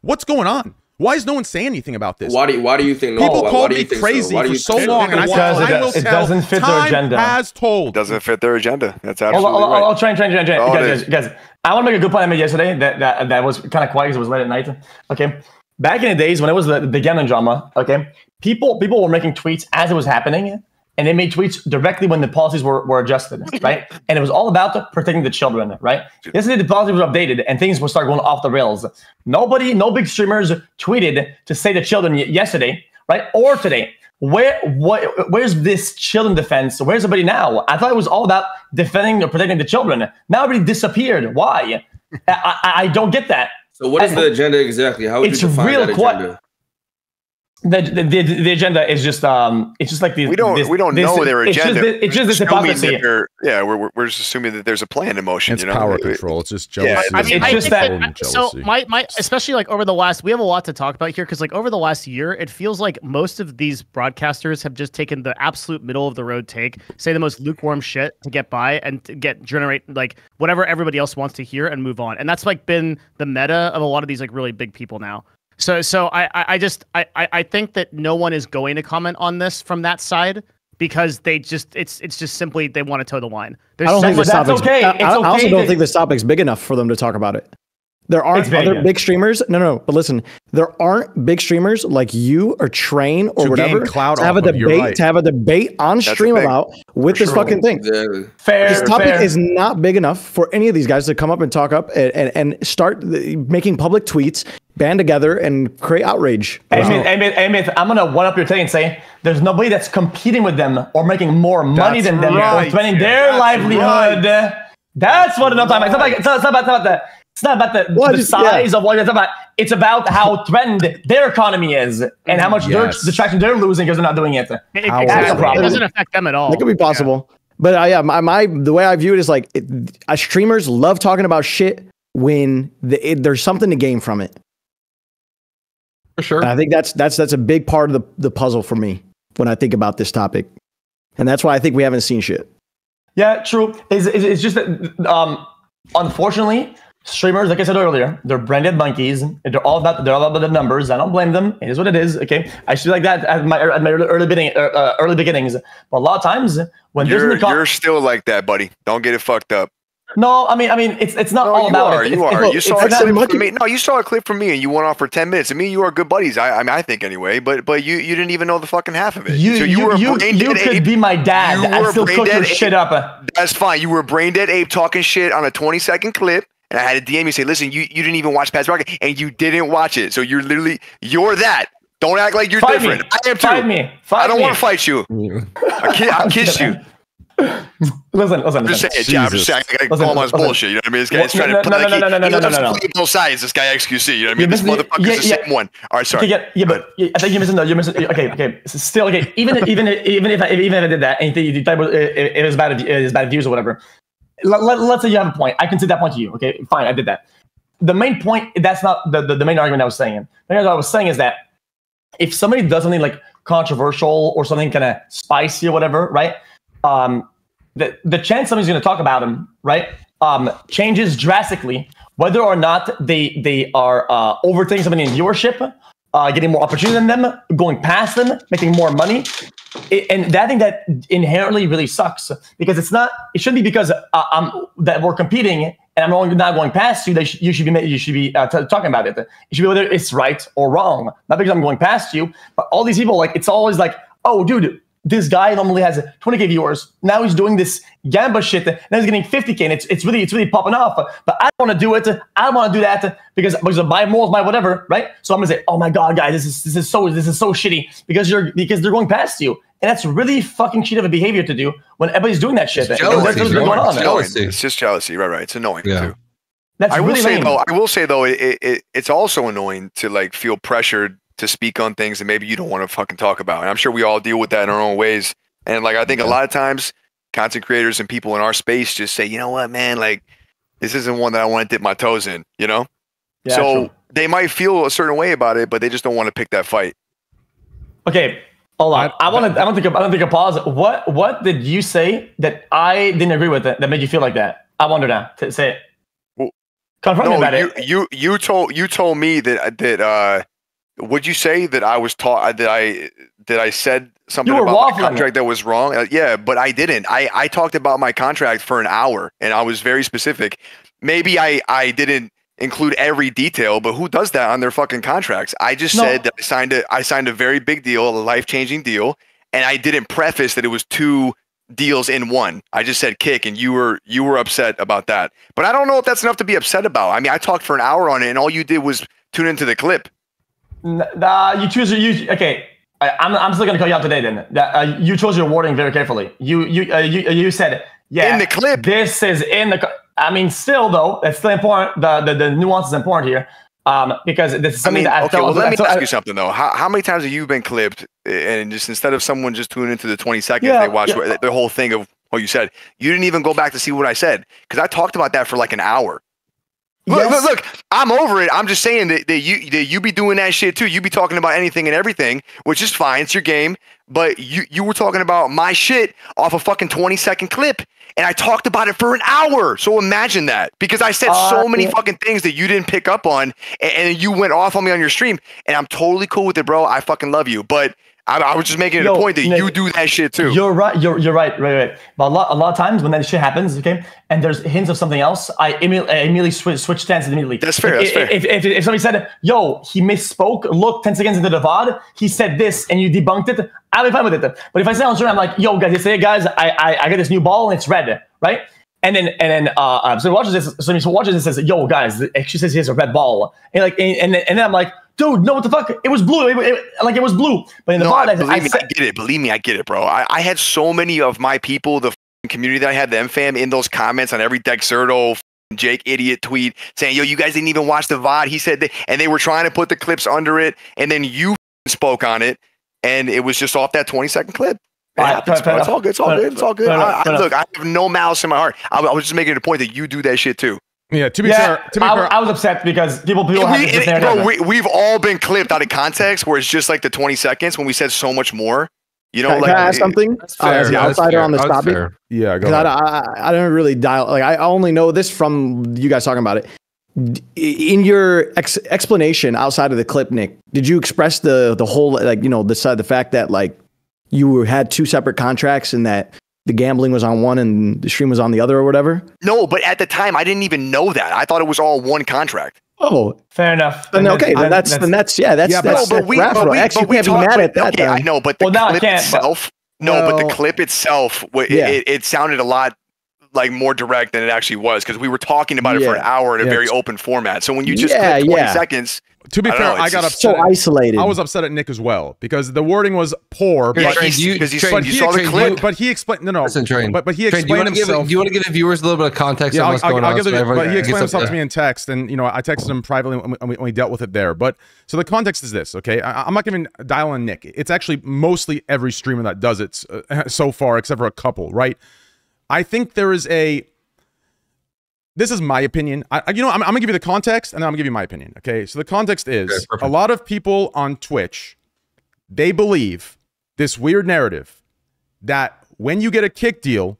Speaker 3: what's going on? Why is no one saying anything about this?
Speaker 9: Why do you think?
Speaker 3: People called me crazy for so long, and I said, I will tell. It doesn't fit their agenda. Time has told.
Speaker 6: Doesn't fit their agenda. That's absolutely right.
Speaker 10: I'll try. Guys, I want to make a good point I made yesterday that was kind of quiet because it was late at night. Okay, back in the days when it was the gambling drama, okay, people were making tweets as it was happening, and they made tweets directly when the policies were adjusted, right? And it was all about protecting the children, right? Yesterday, the policy was updated and things will start going off the rails. No big streamers tweeted to say the children yesterday, right? Or today. Where's this children defense? Where's everybody now? I thought it was all about defending or protecting the children. Now everybody disappeared. Why? I don't get that.
Speaker 9: So what is the agenda exactly? How would you define that agenda?
Speaker 10: The agenda is just it's just like
Speaker 6: we don't know their agenda.
Speaker 10: It's just this hypocrisy.
Speaker 6: We're just assuming that there's a plan in motion.
Speaker 3: It's power control. It's just jealousy.
Speaker 5: Yeah, I mean, it's just so my especially like over the last, we have a lot to talk about here because like over the last year, it feels like most of these broadcasters have just taken the absolute middle of the road take, say the most lukewarm shit to get by and to generate like whatever everybody else wants to hear and move on. And that's like been the meta of a lot of these like really big people now. So I think that no one is going to comment on this from that side because they just it's just simply they want to toe the line.
Speaker 8: I don't think this topic's okay. I also don't think this topic's big enough for them to talk about it. There aren't other big streamers. No. But listen, there aren't big streamers like you or Train or whatever to have a debate to have a debate on stream about with this fucking thing.
Speaker 9: Exactly.
Speaker 8: This topic is not big enough for any of these guys to come up and talk up and start making public tweets, band together, and create outrage.
Speaker 10: Amit, I'm gonna one up your take and say there's nobody that's competing with them or making more money than them or threatening their livelihood. That's what I'm talking about. It's not about the size of what it's about. It's about how threatened their economy is and how much distraction they're losing because they're not doing it.
Speaker 5: Exactly. It doesn't affect them at all.
Speaker 8: That could be possible. But the way I view it is like streamers love talking about shit when there's something to gain from it.
Speaker 7: For sure.
Speaker 8: And I think that's a big part of the puzzle for me when I think about this topic. And that's why I think we haven't seen shit.
Speaker 10: Yeah, true. It's just that unfortunately, Streamers, like I said earlier, they're branded monkeys. They're all about the numbers. I don't blame them. It is what it is. Okay, I should like that at my early beginnings. But a lot of times when
Speaker 6: you're still like that, buddy. Don't get it fucked up.
Speaker 10: No, I mean, it's not all about it.
Speaker 6: You are. You saw a clip from me. No, you saw a clip from me, and you went off for 10 minutes. And me and you are good buddies. I mean, I think anyway. But you didn't even know the fucking half of it.
Speaker 10: You could be my dad. I still cook your shit up.
Speaker 6: That's fine. You were brain dead ape talking shit on a 20-second clip. And I had to DM you say, listen, you didn't even watch Pat's Rocket, and you didn't watch it. So you're that. Don't act like you're different. I am too. I don't want to fight you. I kissed you.
Speaker 10: Listen.
Speaker 6: I'm just saying, I'm just saying, I gotta call him on his bullshit. You know what I mean? This guy's trying to play both sides. This guy XQC. You know what I mean? This motherfucker's the same one. All right, sorry.
Speaker 10: But I think you're missing. Okay. Still, okay. Even if I did that, and you thought it was bad views or whatever. Let's say you have a point. I can see that point to you. Okay, fine, I did that. The main point, that's not the main argument I was saying. The main argument I was saying is that if somebody does something like controversial or something kind of spicy or whatever, right? The chance somebody's going to talk about them, right, changes drastically, whether or not they are overtaking somebody in viewership, getting more opportunity than them, going past them, making more money. And I think that inherently really sucks because it shouldn't be because that we're competing and I'm not going past you. You should be talking about it. It should be whether it's right or wrong, not because I'm going past you. But all these people, like, it's always like, oh, dude, this guy normally has 20K viewers. Now he's doing this Gamba shit. Now he's getting 50K, and it's really popping off. But I don't want to do it. I don't want to do that because my morals, my whatever, right? So I'm gonna say, oh my god, guys, this is so shitty because they're going past you, and that's really fucking shit of a behavior to do when everybody's doing that shit. That's what's going on.
Speaker 6: It's just jealousy, right? It's annoying too.
Speaker 10: That's
Speaker 6: I will say though,
Speaker 10: lame.
Speaker 6: It's also annoying to like feel pressured to speak on things that maybe you don't want to fucking talk about. And I'm sure we all deal with that in our own ways. And like, I think a lot of times content creators and people in our space just say, you know what, man, like this isn't one that I want to dip my toes in, you know? Yeah, so they might feel a certain way about it, but they just don't want to pick that fight.
Speaker 10: Okay. Hold on. I don't think a pause. What did you say that I didn't agree with that made you feel like that? I wonder now to say it.
Speaker 6: Well,
Speaker 10: confront me about it.
Speaker 6: You told me that would you say that I was taught that I said something about my contract that was wrong? Yeah, but I didn't. I talked about my contract for an hour and I was very specific. Maybe I didn't include every detail, but who does that on their fucking contracts? I just said that I signed a very big deal, a life-changing deal, and I didn't preface that it was 2 deals in one. I just said kick, and you were upset about that. But I don't know if that's enough to be upset about. I mean, I talked for an hour on it, and all you did was tune into the clip.
Speaker 10: Okay. I'm still gonna call you out today. Then you chose your wording very carefully. You said, yeah,
Speaker 6: in the clip.
Speaker 10: This is in the. I mean, still though, that's still important. The nuance is important here, because this is something that I felt.
Speaker 6: Well, let me ask you something though. How many times have you been clipped, and just instead of someone just tuning into the 20 seconds, they watch the whole thing of what you said? You didn't even go back to see what I said because I talked about that for like an hour. Look, I'm over it. I'm just saying that you be doing that shit too. You be talking about anything and everything, which is fine. It's your game. But you were talking about my shit off a fucking 20-second clip. And I talked about it for an hour. So imagine that. Because I said so many fucking things that you didn't pick up on. And you went off on me on your stream. And I'm totally cool with it, bro. I fucking love you. But I was just making it a point that you do that shit too.
Speaker 10: You're right. You're right. But a lot of times when that shit happens, okay, and there's hints of something else, I immediately switch stances immediately.
Speaker 6: That's fair.
Speaker 10: If somebody said, "Yo, he misspoke," look 10 seconds into the VOD, he said this, and you debunked it, I'll be fine with it. But if I say on stream, I'm like, "Yo, guys, I got this new ball and it's red, right?" And then so watches this. So he watches and says, "Yo, guys, it actually says he has a red ball," and then I'm like, dude, no, what the fuck? It was blue. It was blue. But in the VOD,
Speaker 6: I get it. Believe me, I get it, bro. I had so many of my people, the community that I had, the MFAM, in those comments on every Dexerto, Jake idiot tweet saying, yo, you guys didn't even watch the VOD. He said that, and they were trying to put the clips under it, and then you spoke on it, and it was just off that 20-second clip. It's all good. Look, I have no malice in my heart. I was just making it a point that you do that shit too.
Speaker 3: Yeah, to be fair,
Speaker 10: I was upset because people have this narrative.
Speaker 6: Bro, we've all been clipped out of context where it's just like the 20 seconds when we said so much more. You know,
Speaker 8: can I ask something as an outsider on this topic?
Speaker 3: Yeah, go ahead.
Speaker 8: I don't really dial. Like, I only know this from you guys talking about it. In your explanation outside of the clip, Nick, did you express the whole, like, you know, the fact that like you had 2 separate contracts and that the gambling was on one and the stream was on the other or whatever?
Speaker 6: No, but at the time I didn't even know that. I thought it was all one contract.
Speaker 8: Oh,
Speaker 10: fair enough.
Speaker 8: Then okay, that's we can't be mad at that.
Speaker 6: Okay, I know, but the clip itself.
Speaker 8: No,
Speaker 6: but the clip itself, it sounded a lot like more direct than it actually was, because we were talking about it for an hour in a very open format. So when you just clip 20 seconds.
Speaker 3: To be fair, I got upset.
Speaker 8: So isolated.
Speaker 3: I was upset at Nick as well because the wording was poor. But
Speaker 6: you saw the clip.
Speaker 3: But he explained. No.
Speaker 7: Listen, Train.
Speaker 3: But he explained himself.
Speaker 7: Do you want to give the viewers a little bit of context on what's going on?
Speaker 3: But he explained himself to me in text, and you know, I texted him privately when we dealt with it there. But so the context is this, okay? I'm not giving dial on Nick. It's actually mostly every streamer that does it so far, except for a couple, right? I think there is a. This is my opinion. I'm gonna give you the context, and then I'm gonna give you my opinion. Okay, so the context is a lot of people on Twitch, they believe this weird narrative that when you get a kick deal,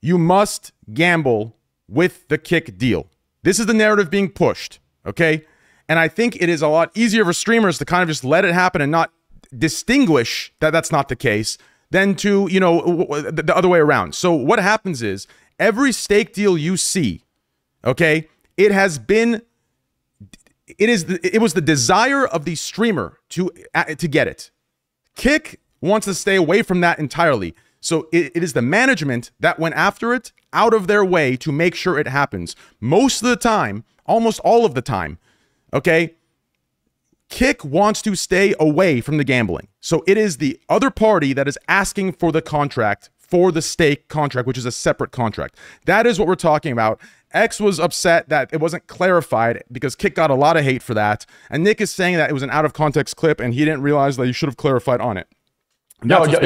Speaker 3: you must gamble with the kick deal. This is the narrative being pushed. Okay, and I think it is a lot easier for streamers to kind of just let it happen and not distinguish that that's not the case than to, you know, the other way around. So what happens is, every stake deal you see, okay, it was the desire of the streamer to get it. Kick wants to stay away from that entirely. So it is the management that went after it out of their way to make sure it happens. Most of the time, almost all of the time, okay, Kick wants to stay away from the gambling. So it is the other party that is asking for the contract, for the stake contract, which is a separate contract. That is what we're talking about. X was upset that it wasn't clarified because Kick got a lot of hate for that. And Nick is saying that it was an out of context clip and he didn't realize that you should have clarified on it.
Speaker 10: Trent, listen,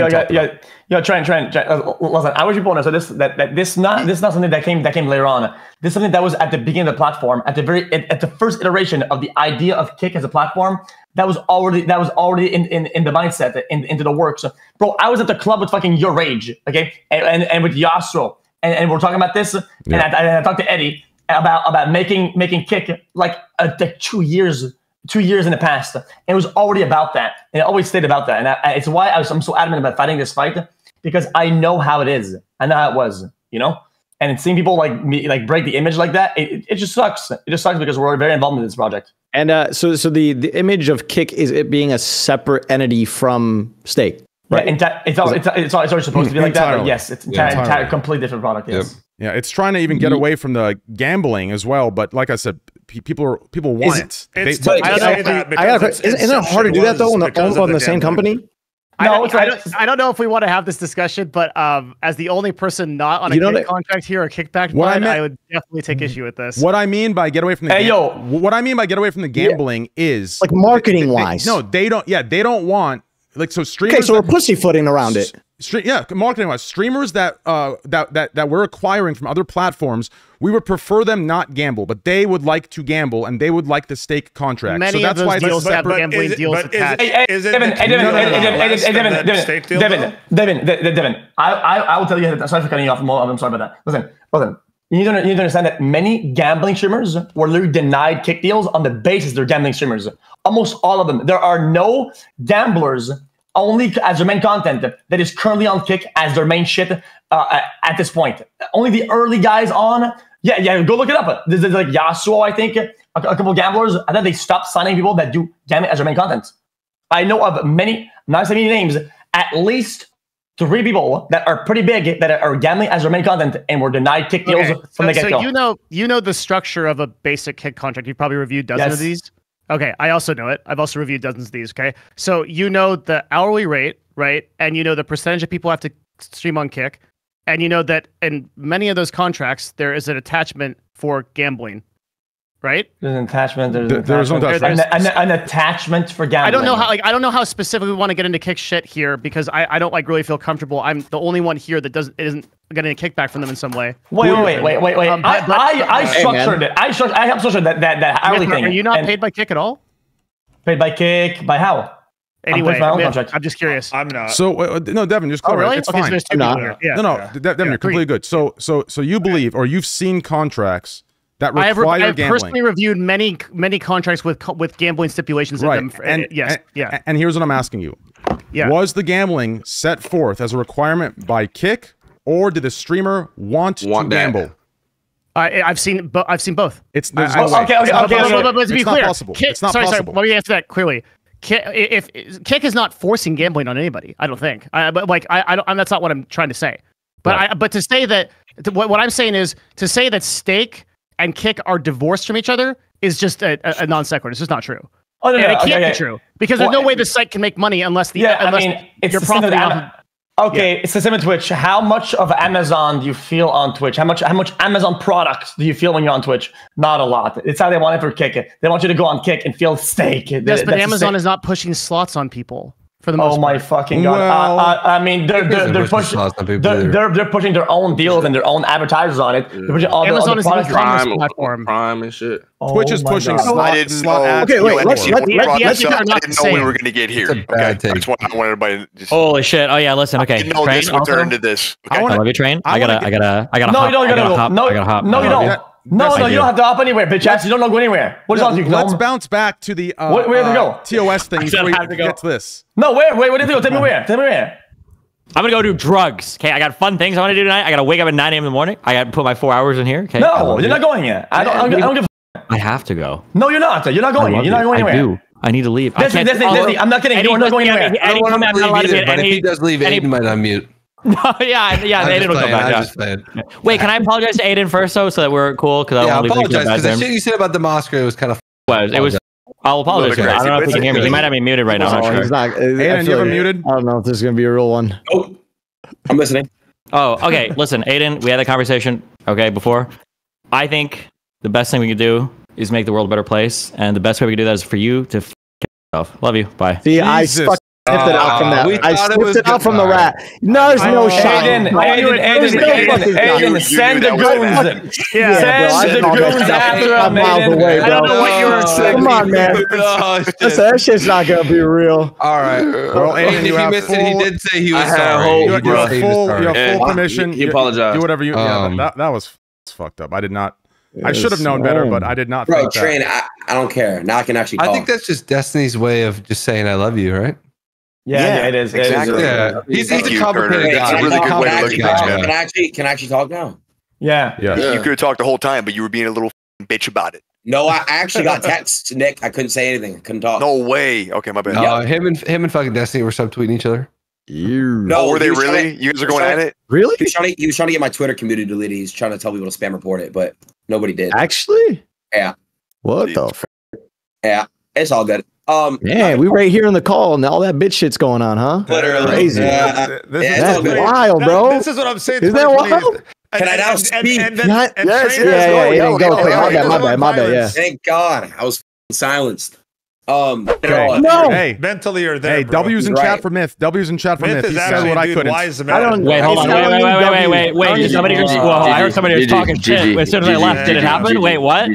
Speaker 10: I wish you point out, so this is not something that came later on. This is something that was at the beginning of the platform, at the first iteration of the idea of Kick as a platform. That was already in the mindset, into the works. So, bro, I was at the club with fucking Your Rage, okay, and with Yasuo, and we're talking about this, and I talked to Eddie about making Kick like 2 years. 2 years in the past, and it was already about that, and it always stayed about that, and it's why I'm so adamant about fighting this fight, because I know how it is, I know how it was, you know, and seeing people like me like break the image like that, it just sucks. It just sucks because we're very involved in this project. And
Speaker 8: so the image of Kick is it being a separate entity from Stake, right?
Speaker 10: Yeah, it's already supposed to be like that, but yes, it's entire completely different product. Yes.
Speaker 3: Yeah, it's trying to even get away from the gambling as well, but like I said, people want it.
Speaker 8: Isn't it hard to do that though on the same company?
Speaker 5: No, I don't know if we want to have this discussion, but as the only person not on a kick contract here or kickback, I would definitely take issue with this.
Speaker 3: What I mean by get away from the what I mean by get away from the gambling is
Speaker 8: like marketing wise.
Speaker 3: No, they don't. Yeah, they don't want like so streamers.
Speaker 8: Okay, so we're pussyfooting around it.
Speaker 3: Marketing wise, streamers that we're acquiring from other platforms, we would prefer them not gamble, but they would like to gamble and they would like the stake contract.
Speaker 5: Many
Speaker 3: so that's
Speaker 5: of those
Speaker 3: why
Speaker 5: deals have gambling deals attached.
Speaker 10: Devin, I will tell you. Sorry for cutting you off. I'm sorry about that. Listen. You need to understand that many gambling streamers were literally denied Kick deals on the basis they're gambling streamers. Almost all of them. There are no gamblers only as their main content that is currently on Kick as their main shit at this point. Only the early guys on. Yeah, go look it up. There's like Yasuo, I think, a couple of gamblers, and then they stopped signing people that do gambling as their main content. I know of many, not saying any names, at least 3 people that are pretty big that are gambling as their main content and were denied Kick deals from the get-go.
Speaker 5: So you know the structure of a basic Kick contract. You've probably reviewed dozens of these. Okay, I also know it. I've also reviewed dozens of these, okay? So you know the hourly rate, right? And you know the percentage of people have to stream on Kick. And you know that in many of those contracts, there is an attachment for gambling, right?
Speaker 10: There's an attachment.
Speaker 3: There's
Speaker 10: an attachment for gambling.
Speaker 5: I don't know how specifically we want to get into Kick shit here because I don't like really feel comfortable. I'm the only one here that isn't getting a kickback from them in some way.
Speaker 10: Wait. I structured it. I helped structure that hourly thing.
Speaker 5: Are you not paid by Kick at all?
Speaker 10: Paid by Kick by how?
Speaker 5: Anyway, I'm just curious.
Speaker 4: I'm not.
Speaker 3: So no, Devin, just clarify.
Speaker 5: Really?
Speaker 3: It's
Speaker 5: okay,
Speaker 3: fine.
Speaker 5: So there's 2 people here. Yeah.
Speaker 3: No, Devin, you're completely good. So you believe or you've seen contracts that require
Speaker 5: I have
Speaker 3: gambling.
Speaker 5: personally reviewed many contracts with gambling stipulations in them.
Speaker 3: And here's what I'm asking you.
Speaker 5: Yeah.
Speaker 3: Was the gambling set forth as a requirement by Kick, or did the streamer want to gamble?
Speaker 5: I've seen both.
Speaker 3: It's
Speaker 5: okay. But to be clear,
Speaker 3: possible. It's not
Speaker 5: sorry,
Speaker 3: possible.
Speaker 5: Let me answer that clearly. If Kick is not forcing gambling on anybody, I don't think. But like, I don't. That's not what I'm trying to say. But but to say that, what I'm saying is to say that Stake and Kick are divorced from each other is just a non sequitur. It's just not true.
Speaker 10: Oh, no,
Speaker 5: and it can't be true because there's no way the site can make money unless you're profiting off.
Speaker 10: Okay, it's the same in Twitch. How much of Amazon do you feel on Twitch? How much Amazon products do you feel when you're on Twitch? Not a lot. It's how they want it for Kick. They want you to go on Kick and feel Stake.
Speaker 5: Yes, but Amazon is not pushing slots on people. For the most part.
Speaker 10: My fucking god!
Speaker 3: Well,
Speaker 10: I mean, they're pushing their own deals and their own advertisers on it. They're pushing all
Speaker 5: Amazon
Speaker 10: the
Speaker 5: is an e-commerce platform.
Speaker 9: Prime and shit.
Speaker 3: Twitch is pushing slot ads.
Speaker 8: Okay, wait. Let's
Speaker 6: I didn't know we were going to get here. Okay, I want everybody to just.
Speaker 2: Holy shit! Oh yeah, listen. Okay,
Speaker 6: I didn't know this would turn into this. Okay.
Speaker 2: I love you, Train. I gotta
Speaker 10: No,
Speaker 2: hop.
Speaker 10: you don't gotta go. No,
Speaker 2: I gotta hop.
Speaker 10: No, you don't. No, you don't have to hop anywhere, bitch ass. You don't go anywhere. What is on you?
Speaker 3: Let's bounce back to the
Speaker 10: where do we go?
Speaker 3: TOS thing before we get to this.
Speaker 10: No, where did you go? Tell me where.
Speaker 2: I'm gonna go do drugs. Okay, I got fun things I want to do tonight. I gotta wake up at 9 a.m. in the morning. I gotta put my 4 hours in here. Okay.
Speaker 10: No, you're not going yet. I don't give.
Speaker 2: I have to go.
Speaker 10: No, you're not. You're not going. You're not going anywhere.
Speaker 2: I do. I need to leave.
Speaker 10: Disney, I'm not kidding. You're not going anywhere.
Speaker 7: I don't want him to leave either, but if he does leave, Aiden might unmute.
Speaker 2: yeah, Aiden will come back. Wait, can I apologize to Aiden first, though, so that we're cool? Because I
Speaker 7: apologize because the shit you said about the Moscow was kind of.
Speaker 2: It was. I'll apologize. I don't know if he can hear me. He might have me muted right now. I'm not sure.
Speaker 8: He's not.
Speaker 3: Aiden, you ever muted?
Speaker 8: I don't know if this is gonna be a real one.
Speaker 1: Oh, I'm listening.
Speaker 2: Oh, okay. Listen, Aiden, we had a conversation. Okay, before. I think the best thing we can do is make the world a better place, and the best way we can do that is for you to f yourself. Love you. Bye.
Speaker 8: See, I sniffed it out from that. I sniffed it out from the rat. No, there's no shot.
Speaker 10: Aiden, send the goons. Send the goons after him, Aiden.
Speaker 5: I don't know what you were saying.
Speaker 8: Come on, man. Listen, that shit's not gonna be real.
Speaker 7: All right. Well, Aiden, if you missed it, he did say he was sorry.
Speaker 3: You have full permission.
Speaker 9: He apologized.
Speaker 3: Do whatever you. That was fucked up. I did not. I should have known better, but I did not.
Speaker 1: Bro, Train, I don't care. Now I can actually talk.
Speaker 7: I think that's just Destiny's way of just saying I love you, right?
Speaker 10: Yeah, it is.
Speaker 6: Exactly.
Speaker 7: Yeah. He's a complicated guy.
Speaker 6: That's a really good way to look at it.
Speaker 1: Can I actually talk now?
Speaker 10: Yeah.
Speaker 6: You could have talked the whole time, but you were being a little bitch about it.
Speaker 1: No, I actually got texts, Nick. I couldn't say anything. I couldn't talk.
Speaker 6: No way. Okay, my bad.
Speaker 7: Him and fucking Destiny were subtweeting each other.
Speaker 1: No,
Speaker 6: were they really? You guys are going at it?
Speaker 8: Really?
Speaker 1: He was trying to get my Twitter community deleted. He's trying to tell people to spam report it, but nobody did.
Speaker 8: Actually?
Speaker 1: Yeah.
Speaker 8: What the f?
Speaker 1: Yeah, it's all good.
Speaker 8: Yeah, we right here in the call and all that bitch shit's going on, huh?
Speaker 1: Literally.
Speaker 8: Crazy. That's wild, bro.
Speaker 4: This is what I'm saying.
Speaker 8: Isn't that wild?
Speaker 1: Can I now speak?
Speaker 8: Yeah. Go. My bad. Yeah.
Speaker 1: Thank God. I was silenced.
Speaker 8: No.
Speaker 3: Hey,
Speaker 4: mentally or there.
Speaker 3: Hey, W's in chat for Myth. W's in chat for Myth. He said what I couldn't.
Speaker 8: I don't.
Speaker 2: Wait, hold on. Wait. Somebody just. Whoa, I heard somebody was talking shit as soon as I left. Did it happen? Wait, what?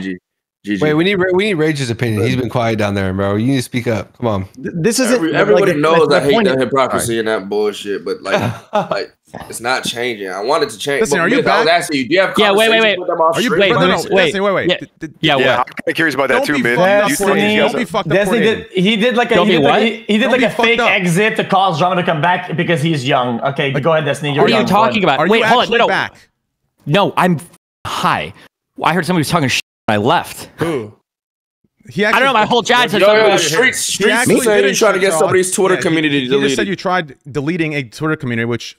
Speaker 7: Wait, we need Rage's opinion. He's been quiet down there, bro. You need to speak up. Come on.
Speaker 8: This isn't.
Speaker 9: Everybody knows I hate that hypocrisy and that bullshit, but like it's not changing. I wanted to change.
Speaker 3: Listen, are you back?
Speaker 9: I was asking you, do you have conversations with them off
Speaker 3: Are you
Speaker 9: stream?
Speaker 3: wait.
Speaker 2: Yeah,
Speaker 6: I'm kind of curious about that too, man.
Speaker 3: Don't be fucked up.
Speaker 10: He did like a fake exit to cause drama to come back because he's young. Okay, go ahead, Destiny.
Speaker 2: What are you talking about? Wait, hold on.
Speaker 3: Back?
Speaker 2: No, I'm high. I heard somebody was talking shit when I left.
Speaker 4: Who?
Speaker 2: I don't know. My whole chat said
Speaker 9: something. Streets saying you're trying to get somebody's Twitter community deleted.
Speaker 3: You just said you tried deleting a Twitter community, which.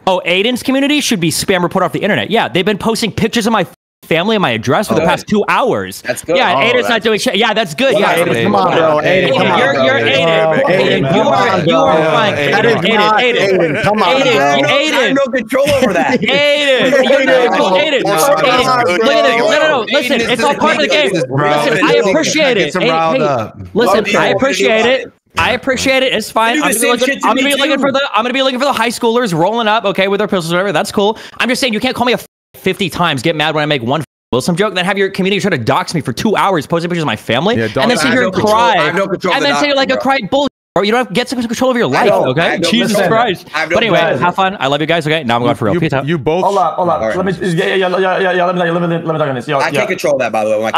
Speaker 2: Oh, Aiden's community should be spam report off the internet. Yeah, they've been posting pictures of my family and my address for the past 2 hours.
Speaker 1: That's good.
Speaker 2: Yeah, Aiden's not doing shit. Yeah, that's good. Yeah,
Speaker 8: Aiden, come on, bro. Aiden, come on.
Speaker 2: You're Aiden. You are fine.
Speaker 8: Aiden, come on.
Speaker 1: I have no control over that.
Speaker 2: Aiden. Look at this. No. Listen, it's all part of the game. Listen, I appreciate it. Listen, I appreciate it. I appreciate it. It's fine. I'm gonna be looking for the high schoolers rolling up, okay, with their pistols or whatever. That's cool. I'm just saying you can't call me a 50 times, get mad when I make one Wilson joke, then have your community try to dox me for 2 hours, posting pictures of my family, and then sit here and cry, and then say like a cry bull. Bro, you don't have to get some control of your life, okay? Jesus Christ. But anyway, have fun. I love you guys, okay? Now I'm going for real. Peace out.
Speaker 3: You both.
Speaker 10: Hold on. Let me talk on this.
Speaker 1: I can't control that, by the way.